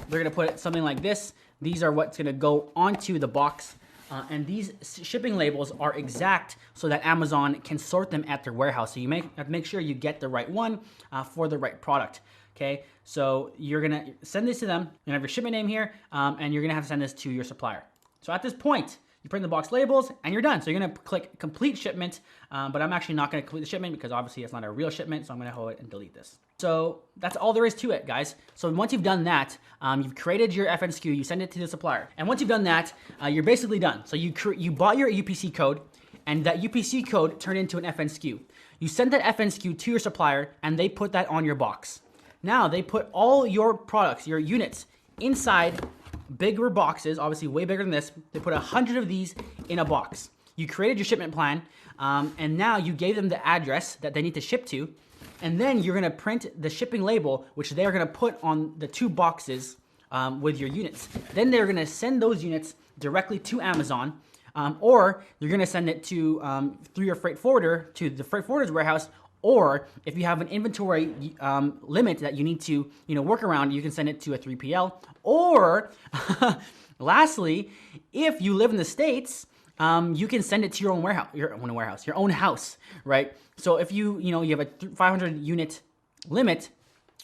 they're gonna put something like this. These are what's gonna go onto the box. And these shipping labels are exact so that Amazon can sort them at their warehouse. So you have to make sure you get the right one for the right product, okay? So you're gonna send this to them, you're gonna have your shipment name here, and you're gonna have to send this to your supplier. So at this point, you print the box labels and you're done. So you're gonna click complete shipment, but I'm actually not gonna complete the shipment because obviously it's not a real shipment, so I'm gonna hold it and delete this. So that's all there is to it, guys. So once you've done that, you've created your FNSKU, you send it to the supplier. And once you've done that, you're basically done. So you bought your UPC code, and that UPC code turned into an FNSKU. You send that FNSKU to your supplier, and they put that on your box. Now they put all your products, your units, inside bigger boxes, obviously way bigger than this. They put 100 of these in a box. You created your shipment plan, and now you gave them the address that they need to ship to, and then you're gonna print the shipping label, which they're gonna put on the 2 boxes with your units. Then they're gonna send those units directly to Amazon, or you're gonna send it to through your freight forwarder to the freight forwarder's warehouse, or if you have an inventory limit that you need to work around, you can send it to a 3PL. Or lastly, if you live in the States, you can send it to your own house, right? So if you have a 500 unit limit,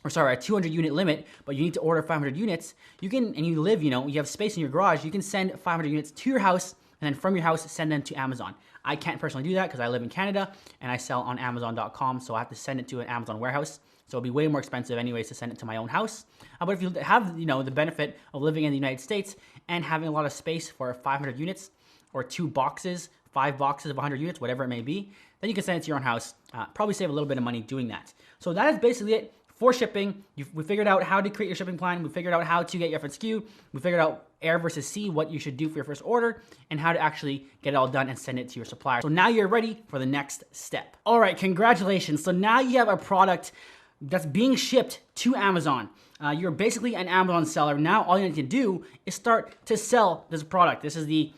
or sorry, a 200 unit limit, but you need to order 500 units, you can, and you live, you have space in your garage, you can send 500 units to your house, and then from your house, send them to Amazon. I can't personally do that because I live in Canada and I sell on Amazon.com, so I have to send it to an Amazon warehouse. So it'll be way more expensive anyways to send it to my own house. But if you have, the benefit of living in the United States and having a lot of space for 500 units or 5 boxes of 100 units, whatever it may be, then you can send it to your own house. Probably save a little bit of money doing that. So that is basically it for shipping. We figured out how to create your shipping plan. We figured out how to get your FSQ. We figured out Air versus Sea, what you should do for your first order, and how to actually get it all done and send it to your supplier. So now you're ready for the next step. All right, congratulations. So now you have a product that's being shipped to Amazon. You're basically an Amazon seller. Now all you need to do is start to sell this product. This is the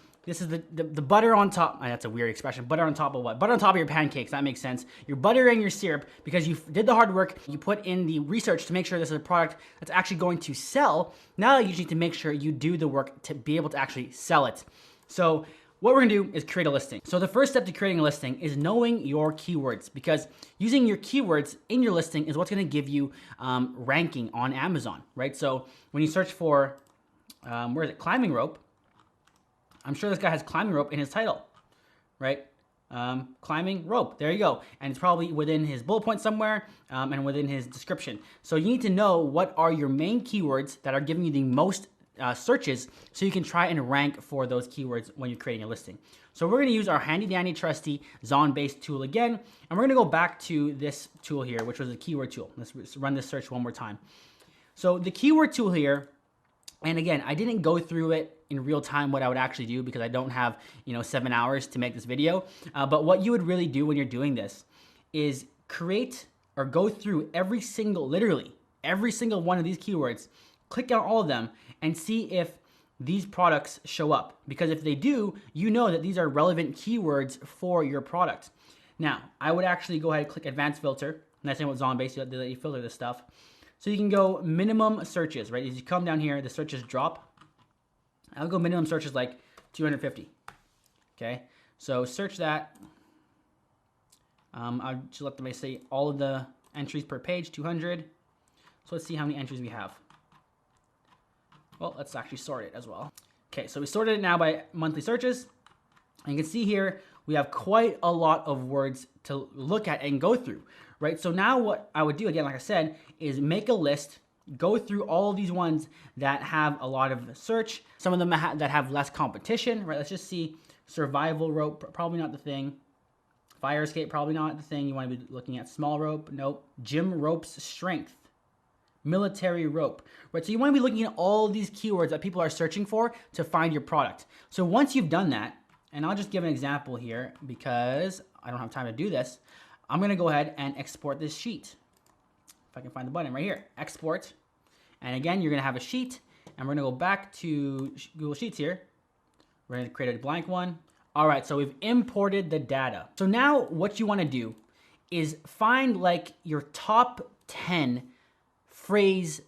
butter on top. That's a weird expression. Butter on top of what? Butter on top of your pancakes. That makes sense. You're buttering your syrup because you did the hard work. You put in the research to make sure this is a product that's actually going to sell. Now you just need to make sure you do the work to be able to actually sell it. So what we're gonna do is create a listing. So the first step to creating a listing is knowing your keywords, because using your keywords in your listing is what's gonna give you ranking on Amazon, right? So when you search for, where is it, climbing rope, I'm sure this guy has climbing rope in his title, right? Climbing rope, there you go. And it's probably within his bullet point somewhere and within his description. So you need to know what are your main keywords that are giving you the most searches, so you can try and rank for those keywords when you're creating a listing. So we're gonna use our handy dandy trusty Zon-based tool again, and we're gonna go back to this tool here, which was a keyword tool. Let's run this search one more time. So the keyword tool here, and again, I didn't go through it in real time what I would actually do because I don't have 7 hours to make this video. But what you would really do when you're doing this is create or go through literally every single one of these keywords, click on all of them, and see if these products show up. Because if they do, you know that these are relevant keywords for your product. Now, I would actually go ahead and click Advanced Filter. And that's what Zon-based, they let you filter this stuff. So you can go minimum searches, right? As you come down here, the searches drop. I'll go minimum searches like 250. Okay, so search that. I'll just let them say all of the entries per page, 200. So let's see how many entries we have. Well, let's actually sort it as well. Okay, so we sorted it now by monthly searches. And you can see here, we have quite a lot of words to look at and go through, right? So now what I would do, again, like I said, is make a list, go through all of these ones that have a lot of search, some of them that have less competition, right? Let's just see, survival rope, probably not the thing. Fire escape, probably not the thing. You want to be looking at small rope, nope. Gym ropes strength. Military rope, right? So you want to be looking at all of these keywords that people are searching for to find your product. So once you've done that, and I'll just give an example here because I don't have time to do this, I'm going to go ahead and export this sheet. If I can find the button right here, export. And again, you're going to have a sheet, and we're going to go back to Google Sheets here. We're going to create a blank one. All right, so we've imported the data. So now what you want to do is find like your top 10 phrase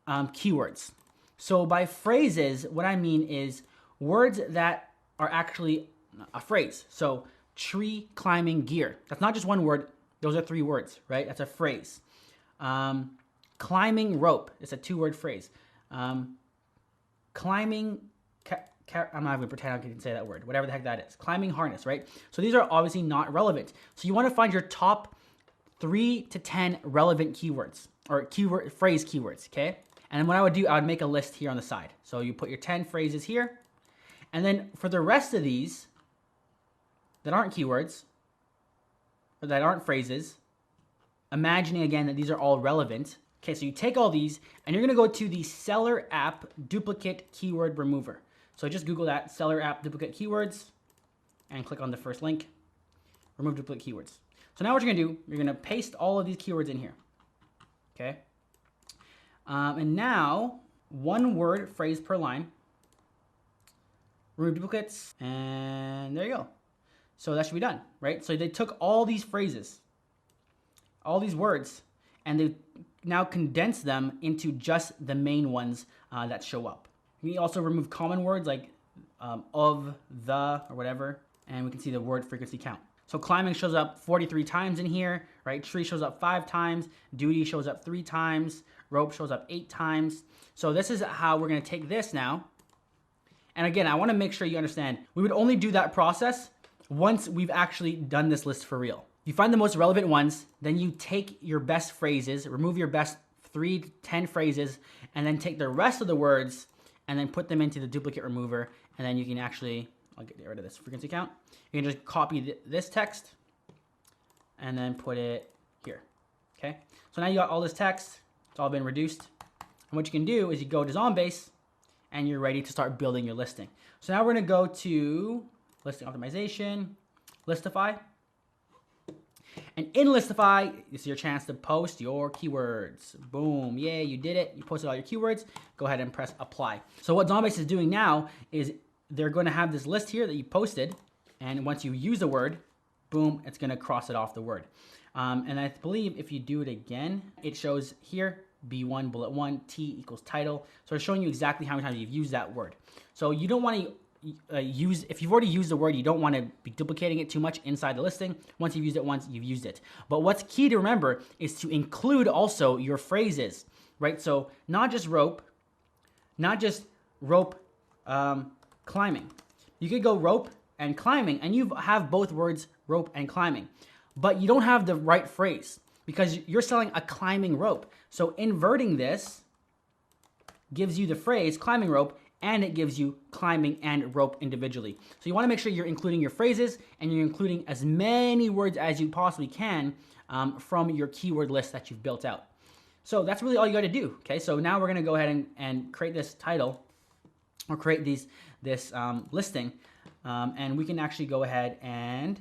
keywords. So by phrases, what I mean is words that are actually a phrase. So tree climbing gear. That's not just one word. Those are 3 words, right? That's a phrase. Climbing rope. It's a 2-word phrase. Climbing, I'm not even gonna pretend I can say that word. Whatever the heck that is. Climbing harness, right? So these are obviously not relevant. So you want to find your top 3 to 10 relevant keywords or phrase keywords, okay? And then what I would do, I would make a list here on the side. So you put your 10 phrases here. And then for the rest of these that aren't keywords or that aren't phrases, imagining again that these are all relevant. Okay, so you take all these and you're gonna go to the Seller App Duplicate Keyword Remover. So just Google that, Seller App Duplicate Keywords, and click on the first link, remove duplicate keywords. So now what you're gonna do, you're gonna paste all of these keywords in here, okay? And now, 1 word phrase per line, remove duplicates, and there you go. So that should be done, right? So they took all these phrases, all these words, and they now condense them into just the main ones that show up. You can also remove common words like of the or whatever, and we can see the word frequency count. So climbing shows up 43 times in here, right? Tree shows up 5 times. Duty shows up 3 times. Rope shows up 8 times. So this is how we're gonna take this now. And again, I wanna make sure you understand, we would only do that process once we've actually done this list for real. You find the most relevant ones, then you take your best phrases, remove your best 3 to 10 phrases, and then take the rest of the words and then put them into the duplicate remover, and then you can actually, I'll get rid of this frequency count. You can just copy this text and then put it here, okay? So now you got all this text, it's all been reduced. And what you can do is you go to Zonbase and you're ready to start building your listing. So now we're gonna go to listing optimization, Listify. And in Listify, this is your chance to post your keywords. Boom, yay, you did it. You posted all your keywords. Go ahead and press apply. So what Zonbase is doing now is they're gonna have this list here that you posted, and once you use a word, boom, it's gonna cross it off the word. And I believe if you do it again, it shows here, B1, bullet 1, T equals title. So it's showing you exactly how many times you've used that word. So you don't wanna if you've already used the word, you don't want to be duplicating it too much inside the listing. Once you've used it once, you've used it. But what's key to remember is to include also your phrases, right? So not just rope, climbing. You could go rope and climbing, and you have both words, rope and climbing, but you don't have the right phrase because you're selling a climbing rope. So inverting this gives you the phrase climbing rope, and it gives you climbing and rope individually. So you wanna make sure you're including your phrases and you're including as many words as you possibly can from your keyword list that you've built out. So that's really all you gotta do, okay? So now we're gonna go ahead and create this title or create this listing, and we can actually go ahead and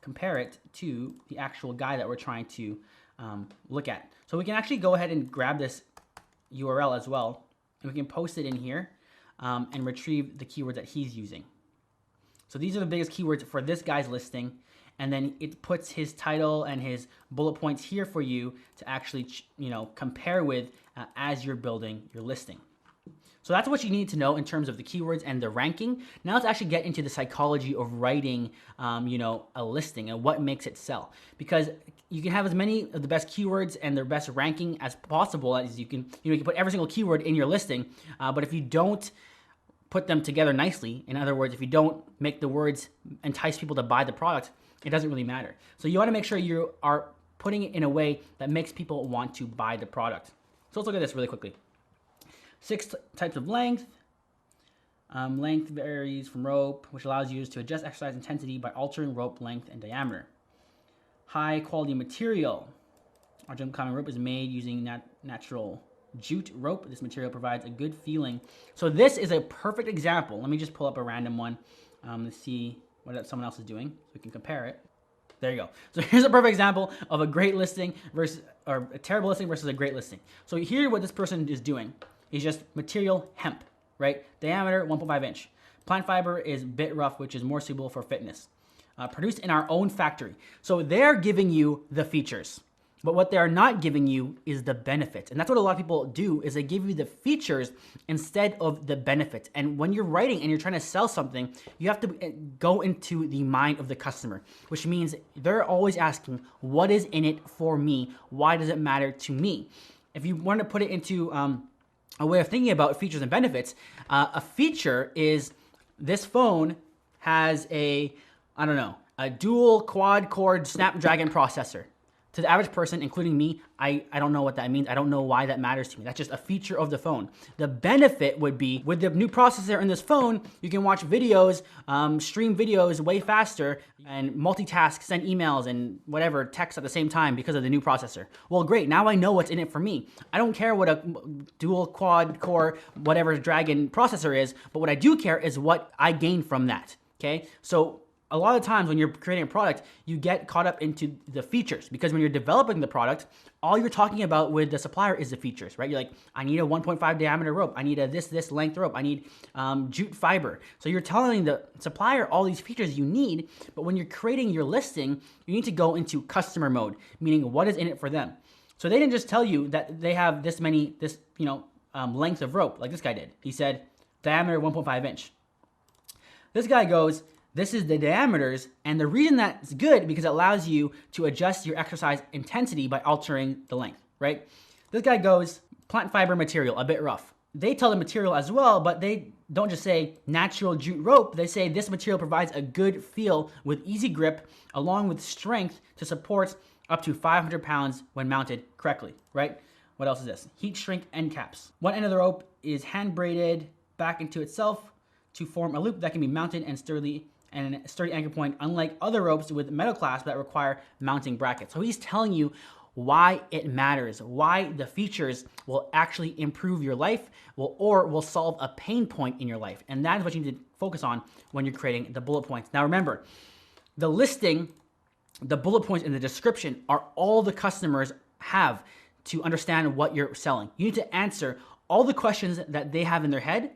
compare it to the actual guy that we're trying to look at. So we can actually go ahead and grab this URL as well, and we can post it in here and retrieve the keywords that he's using. So these are the biggest keywords for this guy's listing, and then it puts his title and his bullet points here for you to actually, compare with as you're building your listing. So that's what you need to know in terms of the keywords and the ranking. Now let's actually get into the psychology of writing, a listing and what makes it sell. Because you can have as many of the best keywords and their best ranking as possible as you can. You can put every single keyword in your listing, but if you don't put them together nicely, in other words, if you don't make the words entice people to buy the product, it doesn't really matter. So you want to make sure you are putting it in a way that makes people want to buy the product. So let's look at this really quickly. 6 types of length. Length varies from rope, which allows users to adjust exercise intensity by altering rope length and diameter. High quality material. Our jump climbing rope is made using natural jute rope. This material provides a good feeling. So this is a perfect example. Let me just pull up a random one to see what someone else is doing so we can compare it. There you go. So here's a perfect example of a great listing or a terrible listing versus a great listing. So here what this person is doing is just material hemp, right? Diameter 1.5 inch. Plant fiber is bit rough, which is more suitable for fitness. Produced in our own factory. So they're giving you the features, but what they're not giving you is the benefits. And that's what a lot of people do, is they give you the features instead of the benefits. And when you're writing and you're trying to sell something, you have to go into the mind of the customer, which means they're always asking, what is in it for me? Why does it matter to me? If you want to put it into a way of thinking about features and benefits, a feature is this phone has a dual quad-core Snapdragon processor. To the average person, including me, I don't know what that means. I don't know why that matters to me. That's just a feature of the phone. The benefit would be, with the new processor in this phone, you can watch videos, stream videos way faster, and multitask, send emails and whatever, text at the same time because of the new processor. Well, great, now I know what's in it for me. I don't care what a dual quad core, whatever Dragon processor is, but what I do care is what I gain from that, okay? So a lot of times when you're creating a product, you get caught up into the features, because when you're developing the product, all you're talking about with the supplier is the features, right? You're like, I need a 1.5 diameter rope. I need a this length rope. I need jute fiber. So you're telling the supplier all these features you need, but when you're creating your listing, you need to go into customer mode, meaning what is in it for them. So they didn't just tell you that they have this length of rope like this guy did. He said diameter 1.5 inch. This guy goes, this is the diameters, and the reason that's good because it allows you to adjust your exercise intensity by altering the length, right? This guy goes, plant fiber material, a bit rough. They tell the material as well, but they don't just say natural jute rope. They say this material provides a good feel with easy grip along with strength to support up to 500 pounds when mounted correctly, right? What else is this? Heat shrink end caps. One end of the rope is hand braided back into itself to form a loop that can be mounted and sturdy anchor point, unlike other ropes with metal clasps that require mounting brackets. So he's telling you why it matters, why the features will actually improve your life or will solve a pain point in your life. And that is what you need to focus on when you're creating the bullet points. Now remember, the listing, the bullet points in the description are all the customers have to understand what you're selling. You need to answer all the questions that they have in their head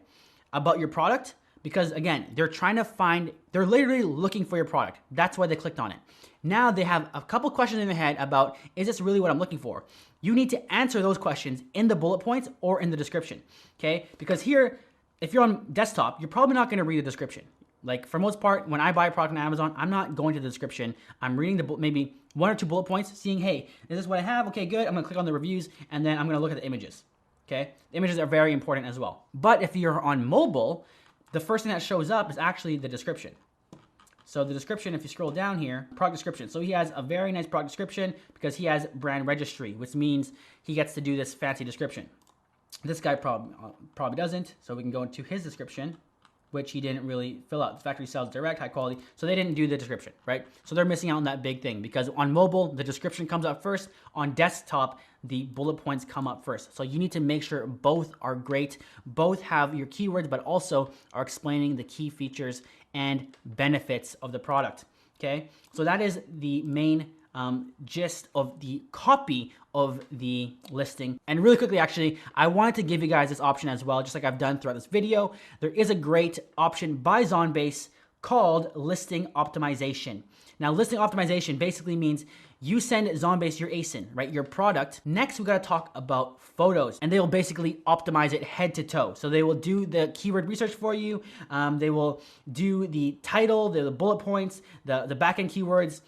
about your product. Because again, they're literally looking for your product. That's why they clicked on it. Now they have a couple questions in their head about, is this really what I'm looking for? You need to answer those questions in the bullet points or in the description, okay? Because here, if you're on desktop, you're probably not gonna read the description. Like for most part, when I buy a product on Amazon, I'm not going to the description. I'm reading maybe 1 or 2 bullet points, seeing, hey, is this what I have? Okay, good. I'm gonna click on the reviews, and then I'm gonna look at the images, okay? The images are very important as well. But if you're on mobile, the first thing that shows up is actually the description. So the description, if you scroll down here, product description. So he has a very nice product description because he has brand registry, which means he gets to do this fancy description. This guy probably doesn't. So we can go into his description, which he didn't really fill out. The factory sells direct, high quality. So they didn't do the description, right? So they're missing out on that big thing because on mobile, the description comes up first. On desktop, the bullet points come up first. So you need to make sure both are great, both have your keywords, but also are explaining the key features and benefits of the product, okay? So that is the main gist of the copy of the listing. And really quickly, actually, I wanted to give you guys this option as well, just like I've done throughout this video. There is a great option by Zonbase called listing optimization. Now, listing optimization basically means you send Zonbase your ASIN, right? Your product. Next, we gotta talk about photos, and they will basically optimize it head to toe. So they will do the keyword research for you. They will do the title, the bullet points, the backend keywords.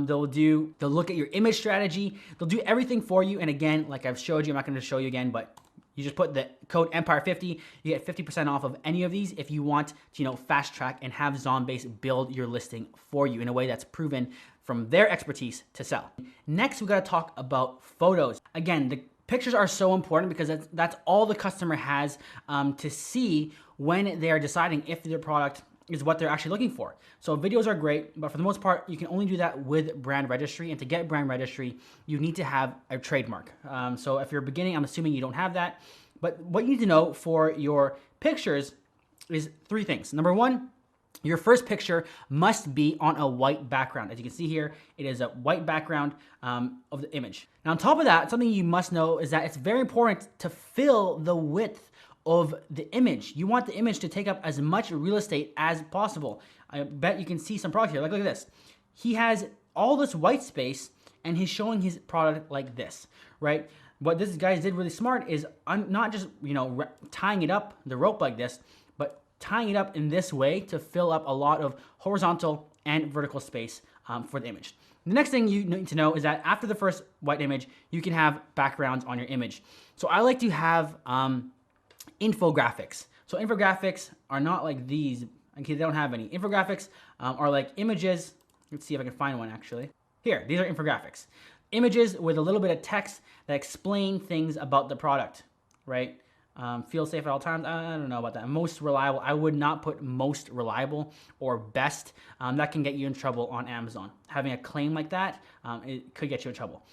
They'll look at your image strategy. They'll do everything for you. And again, like I've showed you, I'm not gonna show you again, but you just put the code Empire50, you get 50% off of any of these if you want to, fast track and have Zonbase build your listing for you in a way that's proven from their expertise to sell. Next, we gotta talk about photos. Again, the pictures are so important because that's all the customer has to see when they are deciding if their product is what they're actually looking for. So videos are great, but for the most part, you can only do that with brand registry. And to get brand registry, you need to have a trademark. So if you're beginning, I'm assuming you don't have that. But what you need to know for your pictures is 3 things. Number 1, your first picture must be on a white background. As you can see here, it is a white background of the image. Now on top of that, something you must know is that it's very important to fill the width of the image. You want the image to take up as much real estate as possible. I bet you can see some product here. Like, look at this. He has all this white space and he's showing his product like this, right? What this guy did really smart is not just, tying it up, the rope like this, but tying it up in this way to fill up a lot of horizontal and vertical space for the image. The next thing you need to know is that after the first white image, you can have backgrounds on your image. So I like to have infographics. So infographics are not like these. Okay, they don't have any. Infographics are like images. Let's see if I can find one actually. Here, these are infographics. Images with a little bit of text that explain things about the product, right? Feel safe at all times. I don't know about that. Most reliable. I would not put most reliable or best. That can get you in trouble on Amazon. Having a claim like that, it could get you in trouble.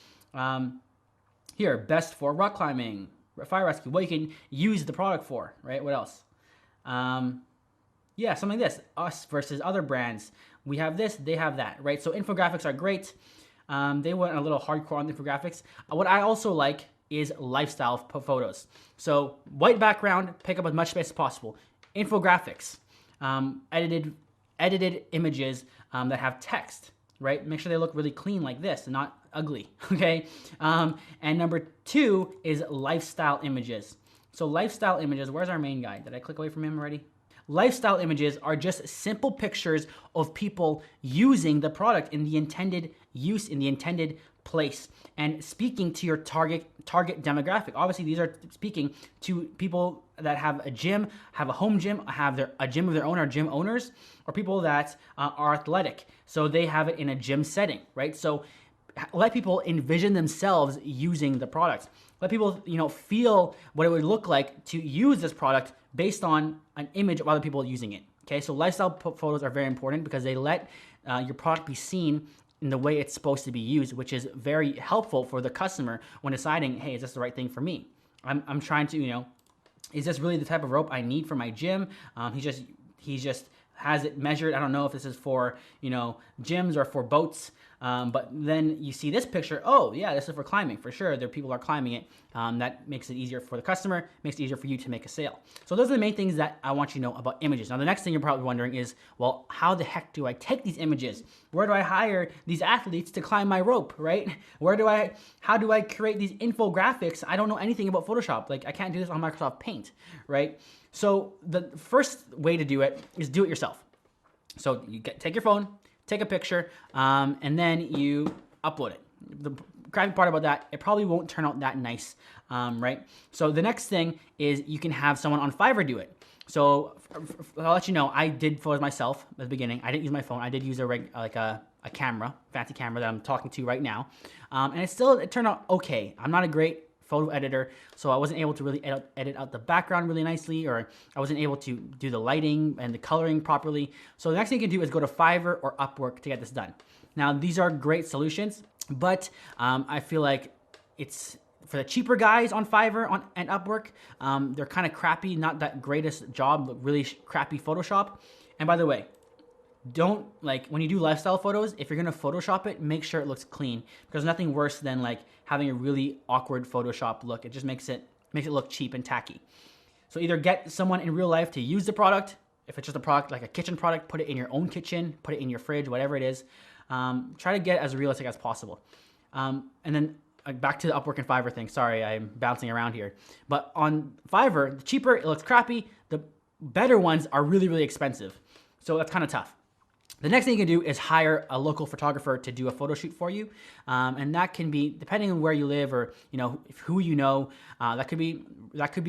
Here, best for rock climbing, fire rescue, what you can use the product for, right? What else? Yeah, something like this, us versus other brands. We have this, they have that, right? So infographics are great. They went a little hardcore on the infographics. What I also like is lifestyle photos. So white background, pick up as much space as possible. Infographics, edited images that have text, right? Make sure they look really clean like this and not ugly, okay? And number 2 is lifestyle images. So lifestyle images, where's our main guy? Did I click away from him already? Lifestyle images are just simple pictures of people using the product in the intended use, in the intended place, and speaking to your target demographic. Obviously, these are speaking to people that have a gym, have a home gym, have a gym of their own, are gym owners, or people that are athletic. So they have it in a gym setting, right? So let people envision themselves using the product. Let people, feel what it would look like to use this product based on an image of other people using it. Okay, so lifestyle photos are very important because they let your product be seen in the way it's supposed to be used, which is very helpful for the customer when deciding, hey, is this the right thing for me? I'm trying to, is this really the type of rope I need for my gym? He just has it measured. I don't know if this is for, gyms or for boats. But then you see this picture, oh yeah, this is for climbing, for sure. There people are climbing it. That makes it easier for the customer, makes it easier for you to make a sale. So those are the main things that I want you to know about images. Now the next thing you're probably wondering is, well, how the heck do I take these images? Where do I hire these athletes to climb my rope, right? How do I create these infographics? I don't know anything about Photoshop. Like I can't do this on Microsoft Paint, right? So the first way to do it is do it yourself. So take your phone, take a picture, and then you upload it. The crappy part about that, it probably won't turn out that nice, right? So the next thing is you can have someone on Fiverr do it. So I'll let you know, I did photos myself at the beginning. I didn't use my phone. I did use a camera, fancy camera that I'm talking to right now. And it turned out okay. I'm not a great photo editor, so I wasn't able to really edit out the background really nicely, or I wasn't able to do the lighting and the coloring properly. So the next thing you can do is go to Fiverr or Upwork to get this done. Now, these are great solutions, but I feel like it's for the cheaper guys on Fiverr and Upwork. They're kind of crappy, not that greatest job, but really crappy Photoshop. And by the way, don't, when you do lifestyle photos, if you're gonna Photoshop it, make sure it looks clean, because nothing worse than having a really awkward Photoshop look. It just makes it look cheap and tacky. So either get someone in real life to use the product. If it's just a product, like a kitchen product, put it in your own kitchen, put it in your fridge, whatever it is. Try to get as realistic as possible. And then back to the Upwork and Fiverr thing. Sorry, I'm bouncing around here. But on Fiverr, the cheaper it looks crappy, the better ones are really, really expensive. So that's kind of tough. The next thing you can do is hire a local photographer to do a photo shoot for you. And that can be, depending on where you live or who you know, that could be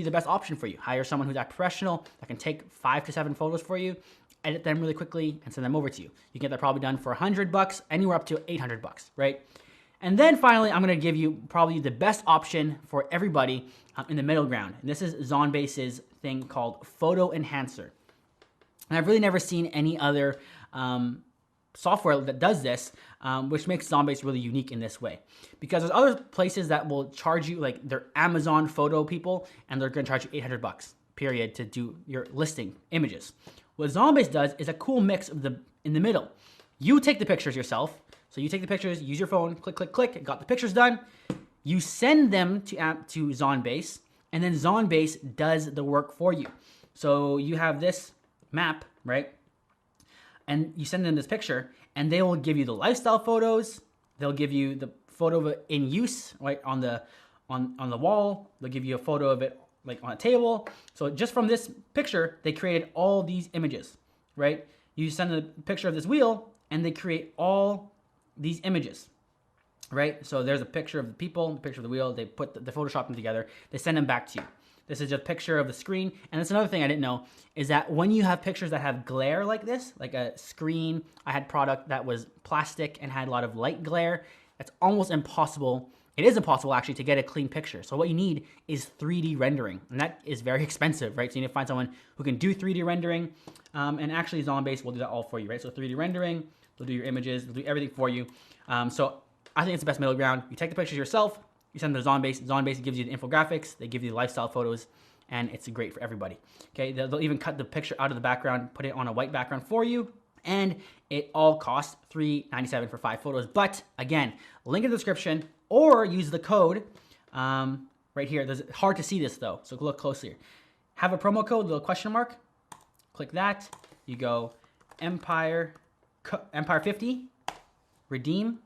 the best option for you. Hire someone who's that professional that can take 5 to 7 photos for you, edit them really quickly, and send them over to you. You can get that probably done for $100, anywhere up to $800, right? And then finally, I'm gonna give you probably the best option for everybody in the middle ground. And this is Zonbase's thing called Photo Enhancer. And I've really never seen any other software that does this, which makes Zonbase really unique in this way. Because there's other places that will charge you, like they're Amazon photo people, and they're gonna charge you $800, period, to do your listing images. What Zonbase does is a cool mix of in the middle. You take the pictures yourself. So you take the pictures, use your phone, click, click, click, got the pictures done. You send them to Zonbase, and then Zonbase does the work for you. So you have this map, right? And you send them this picture, and they will give you the lifestyle photos. They'll give you the photo of it in use, right, on the wall. They'll give you a photo of it on a table. So just from this picture, they created all these images, right? You send a picture of this wheel, and they create all these images, right? So there's a picture of the people, a picture of the wheel. They put the Photoshop them together. They send them back to you. This is just a picture of the screen. And that's another thing I didn't know, is that when you have pictures that have glare like this, like a screen, I had product that was plastic and had a lot of light glare, it's almost impossible. It is impossible actually to get a clean picture. So what you need is 3D rendering, and that is very expensive, right? So you need to find someone who can do 3D rendering, and actually Zonbase will do that all for you, right? So 3D rendering, they'll do your images, they'll do everything for you. So I think it's the best middle ground. You take the pictures yourself, you send them to Zonbase. Zonbase gives you the infographics, they give you the lifestyle photos, and it's great for everybody. Okay, they'll even cut the picture out of the background, put it on a white background for you, and it all costs $397 for 5 photos. But again, link in the description, or use the code right here. It's hard to see this though, so look closely. Have a promo code, little question mark. Click that. You go Empire 50, redeem,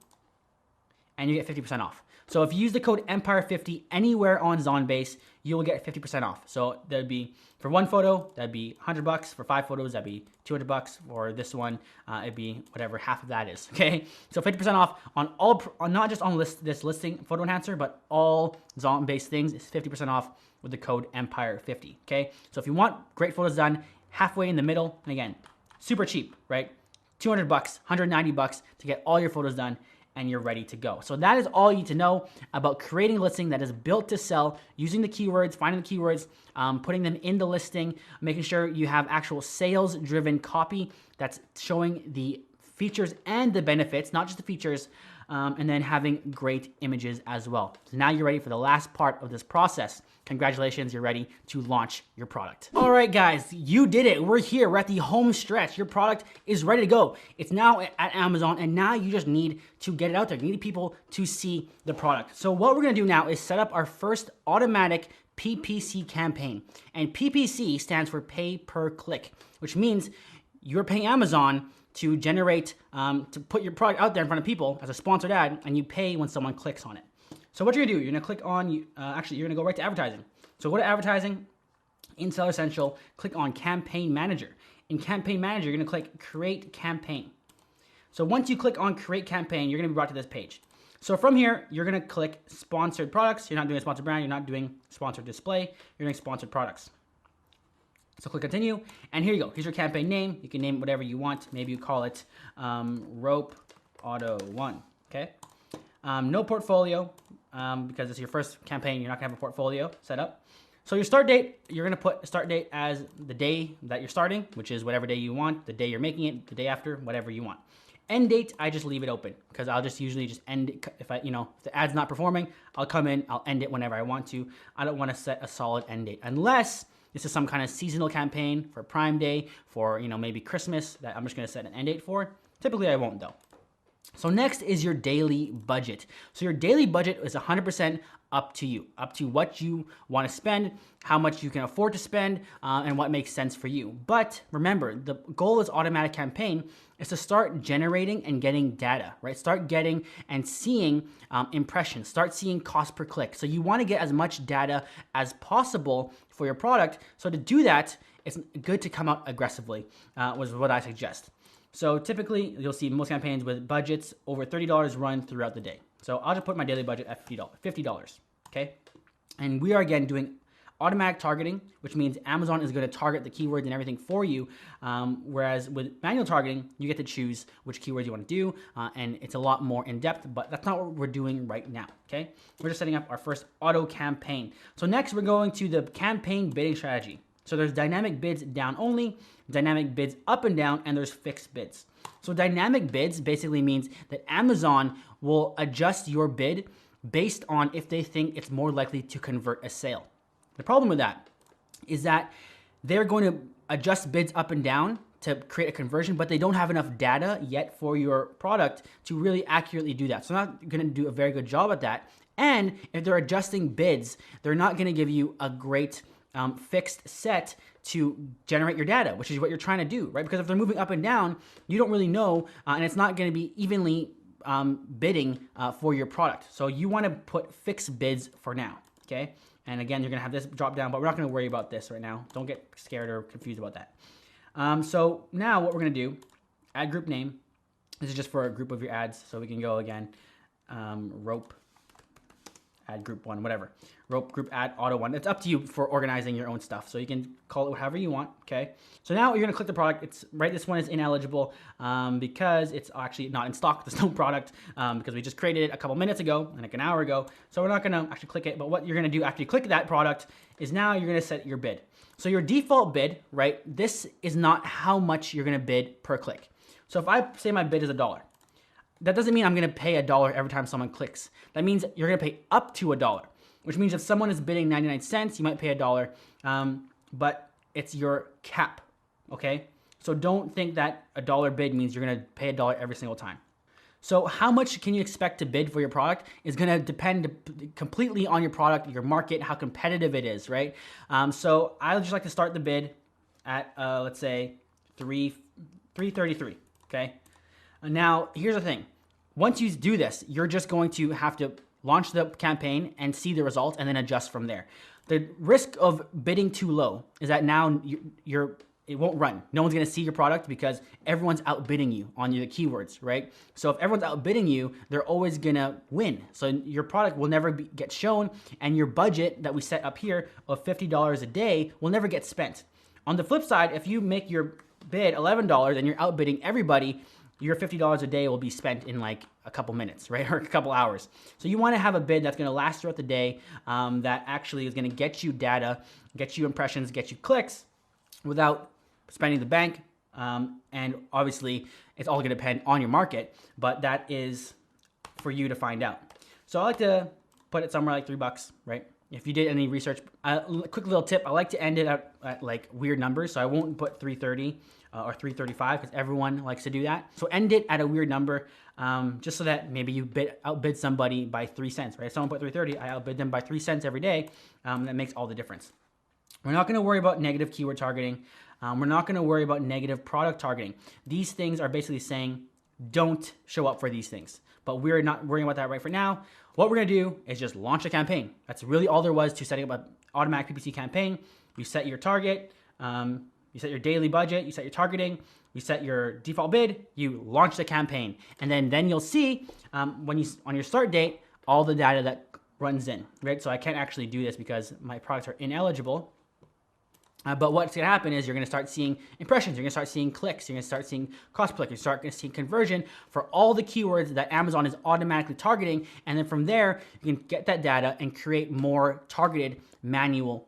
and you get 50% off. So if you use the code Empire50 anywhere on Zonbase, you will get 50% off. So that'd be for one photo, that'd be $100. For 5 photos, that'd be $200. For this one, it'd be whatever half of that is. Okay, so 50% off on all, not just on this listing photo enhancer, but all Zonbase things is 50% off with the code Empire50. Okay, so if you want great photos done halfway in the middle, and again, super cheap, right? $200, $190 to get all your photos done, and you're ready to go. So that is all you need to know about creating a listing that is built to sell, using the keywords, finding the keywords, putting them in the listing, making sure you have actual sales-driven copy that's showing the features and the benefits, not just the features, and then having great images as well. So now you're ready for the last part of this process. Congratulations, you're ready to launch your product. All right, guys, you did it. We're here. We're at the home stretch. Your product is ready to go. It's now at Amazon, and now you just need to get it out there. You need people to see the product. So what we're gonna do now is set up our first automatic PPC campaign. And PPC stands for pay per click, which means you're paying Amazon to generate, to put your product out there in front of people as a sponsored ad, and you pay when someone clicks on it. So what you're gonna do, you're gonna click on, actually you're gonna go right to advertising. So go to advertising, in Seller Central, click on Campaign Manager. In Campaign Manager, you're gonna click Create Campaign. So once you click on Create Campaign, you're gonna be brought to this page. So from here, you're gonna click Sponsored Products. You're not doing a sponsored brand, you're not doing sponsored display, you're doing sponsored products. So click continue, and here you go. Here's your campaign name. You can name it whatever you want. Maybe you call it Rope Auto 1, okay? No portfolio, because it's your first campaign, you're not gonna have a portfolio set up. So your start date, you're gonna put start date as the day that you're starting, which is whatever day you want, the day you're making it, the day after, whatever you want. End date, I just leave it open, because I'll just usually just end it. If the ad's not performing, I'll come in, I'll end it whenever I want to. I don't wanna set a solid end date, unless this is some kind of seasonal campaign for Prime Day, for maybe Christmas, that I'm just gonna set an end date for. Typically I won't though. So next is your daily budget. So your daily budget is 100% up to you, up to what you want to spend, how much you can afford to spend, and what makes sense for you. But remember, the goal is automatic campaign is to start generating and getting data, right? Start getting and seeing impressions, start seeing cost per click. So you want to get as much data as possible for your product. So to do that, it's good to come out aggressively, was what I suggest. So typically, you'll see most campaigns with budgets over $30 run throughout the day. So I'll just put my daily budget at $50, okay? And we are, again, doing automatic targeting, which means Amazon is going to target the keywords and everything for you, whereas with manual targeting, you get to choose which keywords you want to do, and it's a lot more in-depth, but that's not what we're doing right now, okay? We're just setting up our first auto campaign. So next, we're going to the campaign bidding strategy. So there's dynamic bids down only, dynamic bids up and down, and there's fixed bids. So dynamic bids basically means that Amazon will adjust your bid based on if they think it's more likely to convert a sale. The problem with that is that they're going to adjust bids up and down to create a conversion, but they don't have enough data yet for your product to really accurately do that. So they're not going to do a very good job at that. And if they're adjusting bids, they're not going to give you a great fixed set to generate your data, which is what you're trying to do, right? Because if they're moving up and down, you don't really know, and it's not going to be evenly bidding for your product. So you want to put fixed bids for now, okay? And again, you're going to have this drop down, but we're not going to worry about this right now. Don't get scared or confused about that. So now what we're going to do, ad group name. This is just for a group of your ads. So we can go again, Rope ad group 1, whatever. Rope group ad auto 1. It's up to you for organizing your own stuff. So you can call it however you want, okay? So now you're gonna click the product. It's right, this one is ineligible because it's actually not in stock. There's no product because we just created it a couple minutes ago, like an hour ago. So we're not gonna actually click it, but what you're gonna do after you click that product is now you're gonna set your bid. So your default bid, right? This is not how much you're gonna bid per click. So if I say my bid is $1, that doesn't mean I'm gonna pay $1 every time someone clicks. That means you're gonna pay up to $1, which means if someone is bidding 99 cents, you might pay $1, but it's your cap, okay? So don't think that $1 bid means you're gonna pay $1 every single time. So how much can you expect to bid for your product is gonna depend completely on your product, your market, how competitive it is, right? So I just like to start the bid at, let's say, $3.33, okay? Now, here's the thing. Once you do this, you're just going to have to launch the campaign and see the result and then adjust from there. The risk of bidding too low is that now it won't run. No one's gonna see your product because everyone's outbidding you on the keywords, right? So if everyone's outbidding you, they're always gonna win. So your product will never get shown, and your budget that we set up here of $50 a day will never get spent. On the flip side, if you make your bid $11 and you're outbidding everybody, your $50 a day will be spent in like a couple minutes, right? Or a couple hours. So you wanna have a bid that's gonna last throughout the day, that actually is gonna get you data, get you impressions, get you clicks without spending the bank. And obviously it's all gonna depend on your market, but that is for you to find out. So I like to put it somewhere like $3, right? If you did any research, quick little tip, I like to end it at like weird numbers. So I won't put 330 or 335 because everyone likes to do that. So end it at a weird number, just so that maybe you outbid somebody by 3 cents, right? If someone put 330, I outbid them by 3 cents every day. That makes all the difference. We're not gonna worry about negative keyword targeting. We're not gonna worry about negative product targeting. These things are basically saying, don't show up for these things. But we're not worrying about that right for now. What we're gonna do is just launch a campaign. That's really all there was to setting up an automatic PPC campaign. You set your target, you set your daily budget, you set your targeting, you set your default bid, you launch the campaign. And then you'll see on your start date, all the data that runs in, right? So I can't actually do this because my products are ineligible. But what's gonna happen is you're gonna start seeing impressions, you're gonna start seeing clicks, you're gonna start seeing cost per click, you start gonna see conversion for all the keywords that Amazon is automatically targeting. And then from there, you can get that data and create more targeted manual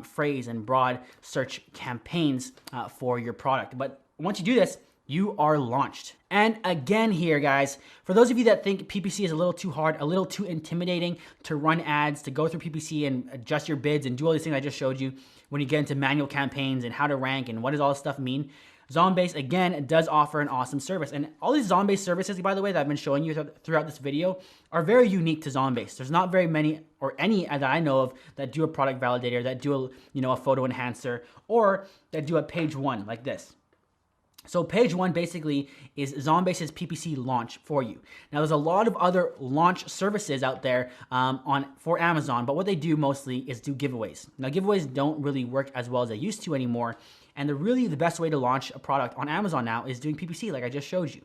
phrase and broad search campaigns for your product. But once you do this, you are launched. And again here, guys, for those of you that think PPC is a little too hard, a little too intimidating to run ads, to go through PPC and adjust your bids and do all these things I just showed you when you get into manual campaigns and how to rank and what does all this stuff mean, Zonbase, again, does offer an awesome service. And all these Zonbase services, by the way, that I've been showing you throughout this video are very unique to Zonbase. There's not very many or any that I know of that do a product validator, that do a photo enhancer, or that do a page one like this. So page one basically is Zonbase's PPC launch for you. Now there's a lot of other launch services out there for Amazon, but what they do mostly is do giveaways. Now giveaways don't really work as well as they used to anymore, and the best way to launch a product on Amazon now is doing PPC like I just showed you.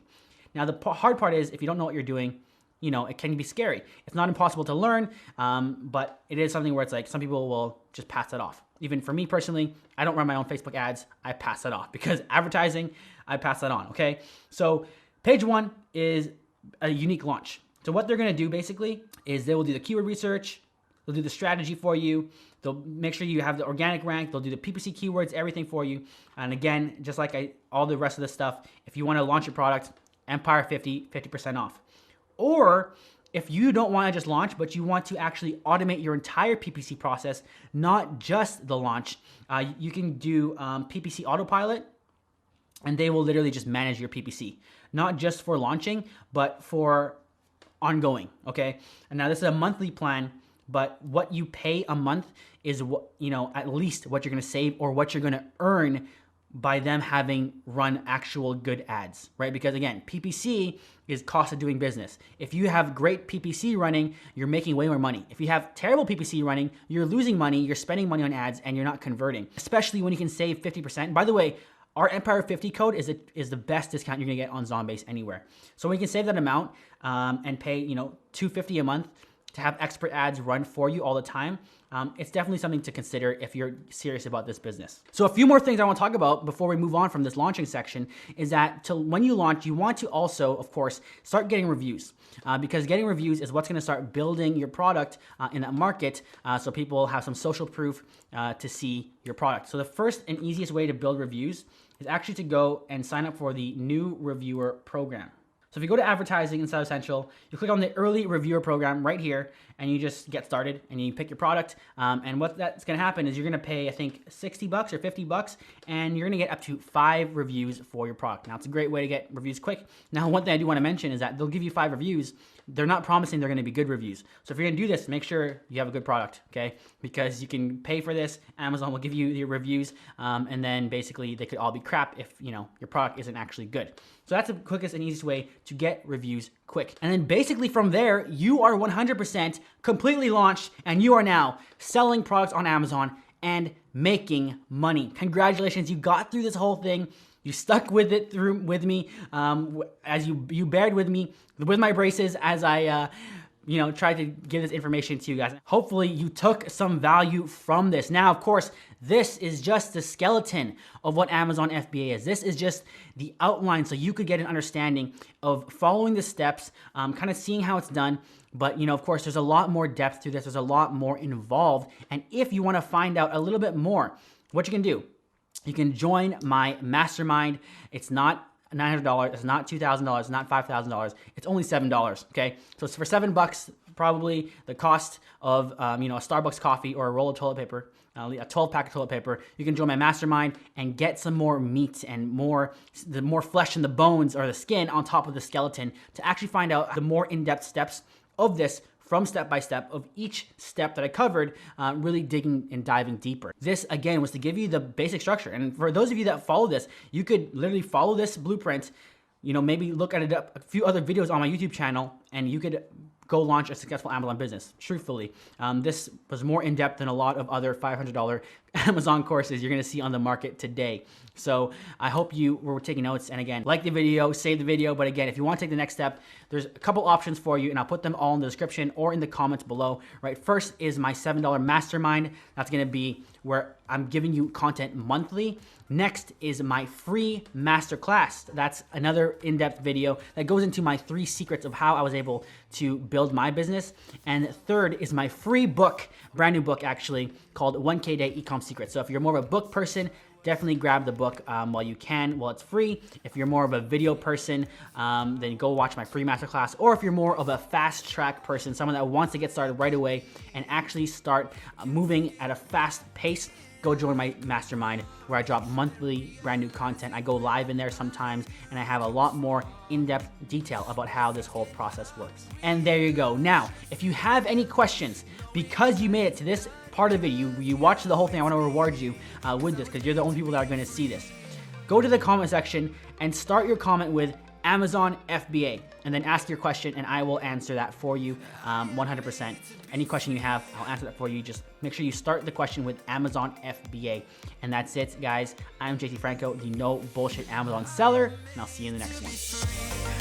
Now the hard part is if you don't know what you're doing, it can be scary. It's not impossible to learn, but it is something where it's like some people will just pass it off. Even for me personally, I don't run my own Facebook ads. I pass that off because advertising, I pass that on, okay? So page one is a unique launch. So what they're gonna do basically is they will do the keyword research, they'll do the strategy for you, they'll make sure you have the organic rank, they'll do the PPC keywords, everything for you. And again, just like all the rest of the stuff, if you wanna launch your product, Empire 50% off. Or if you don't want to just launch, but you want to actually automate your entire PPC process, not just the launch, you can do PPC Autopilot, and they will literally just manage your PPC, not just for launching, but for ongoing, okay? And now this is a monthly plan, but what you pay a month is what, at least what you're gonna save or what you're gonna earn by them having run actual good ads, right? Because again, PPC is cost of doing business. If you have great PPC running, you're making way more money. If you have terrible PPC running, you're losing money, you're spending money on ads, and you're not converting, especially when you can save 50%. By the way, our Empire 50 code is the best discount you're gonna get on Zonbase anywhere. So when you can save that amount and pay $250 a month to have expert ads run for you all the time, it's definitely something to consider if you're serious about this business. So a few more things I want to talk about before we move on from this launching section is that when you launch, you want to also, of course, start getting reviews because getting reviews is what's going to start building your product in that market so people have some social proof to see your product. So the first and easiest way to build reviews is actually to go and sign up for the new reviewer program. So if you go to advertising in Seller Central, you click on the early reviewer program right here, and you just get started and you pick your product. And what that's gonna happen is you're gonna pay, I think, $60 or $50, and you're gonna get up to 5 reviews for your product. Now it's a great way to get reviews quick. Now one thing I do wanna mention is that they'll give you 5 reviews. They're not promising they're gonna be good reviews. So if you're gonna do this, make sure you have a good product, okay? Because you can pay for this, Amazon will give you your reviews, and then basically they could all be crap if your product isn't actually good. So that's the quickest and easiest way to get reviews quick. And then basically from there, you are 100% completely launched and you are now selling products on Amazon and making money. Congratulations, you got through this whole thing. You stuck with it with me as you bared with me with my braces as I tried to give this information to you guys. Hopefully you took some value from this. Now, of course, this is just the skeleton of what Amazon FBA is. This is just the outline so you could get an understanding of following the steps, kind of seeing how it's done. But, of course, there's a lot more depth to this. There's a lot more involved. And if you want to find out a little bit more, what you can do, you can join my mastermind. It's not $900, it's not $2,000, it's not $5,000, it's only $7, okay? So it's for $7, probably the cost of a Starbucks coffee or a roll of toilet paper, a 12-pack of toilet paper. You can join my mastermind and get some more meat and the more flesh in the bones or the skin on top of the skeleton to actually find out the more in-depth steps of this from step by step of each step that I covered, really digging and diving deeper. This, again, was to give you the basic structure. And for those of you that follow this, you could literally follow this blueprint, maybe look at a few other videos on my YouTube channel, and you could go launch a successful Amazon business. Truthfully, this was more in-depth than a lot of other $500 Amazon courses you're gonna see on the market today. So I hope you were taking notes. And again, like the video, save the video. But again, if you want to take the next step, there's a couple options for you, and I'll put them all in the description or in the comments below. Right, first is my $7 mastermind. That's gonna be where I'm giving you content monthly. Next is my free masterclass. That's another in-depth video that goes into my 3 secrets of how I was able to build my business. And third is my free book, brand new book actually, called 1K Day Ecom Secrets. So if you're more of a book person, definitely grab the book while you can, while it's free. If you're more of a video person, then go watch my free masterclass. Or if you're more of a fast track person, someone that wants to get started right away and actually start moving at a fast pace, go join my mastermind where I drop monthly brand new content. I go live in there sometimes, and I have a lot more in-depth detail about how this whole process works. And there you go. Now, if you have any questions, because you made it to this part of the video, you watched the whole thing, I want to reward you with this because you're the only people that are going to see this. Go to the comment section and start your comment with Amazon FBA, and then ask your question and I will answer that for you 100%. Any question you have, I'll answer that for you. Just make sure you start the question with Amazon FBA. And that's it, guys. I'm JT Franco, the No Bullshit Amazon seller, and I'll see you in the next one.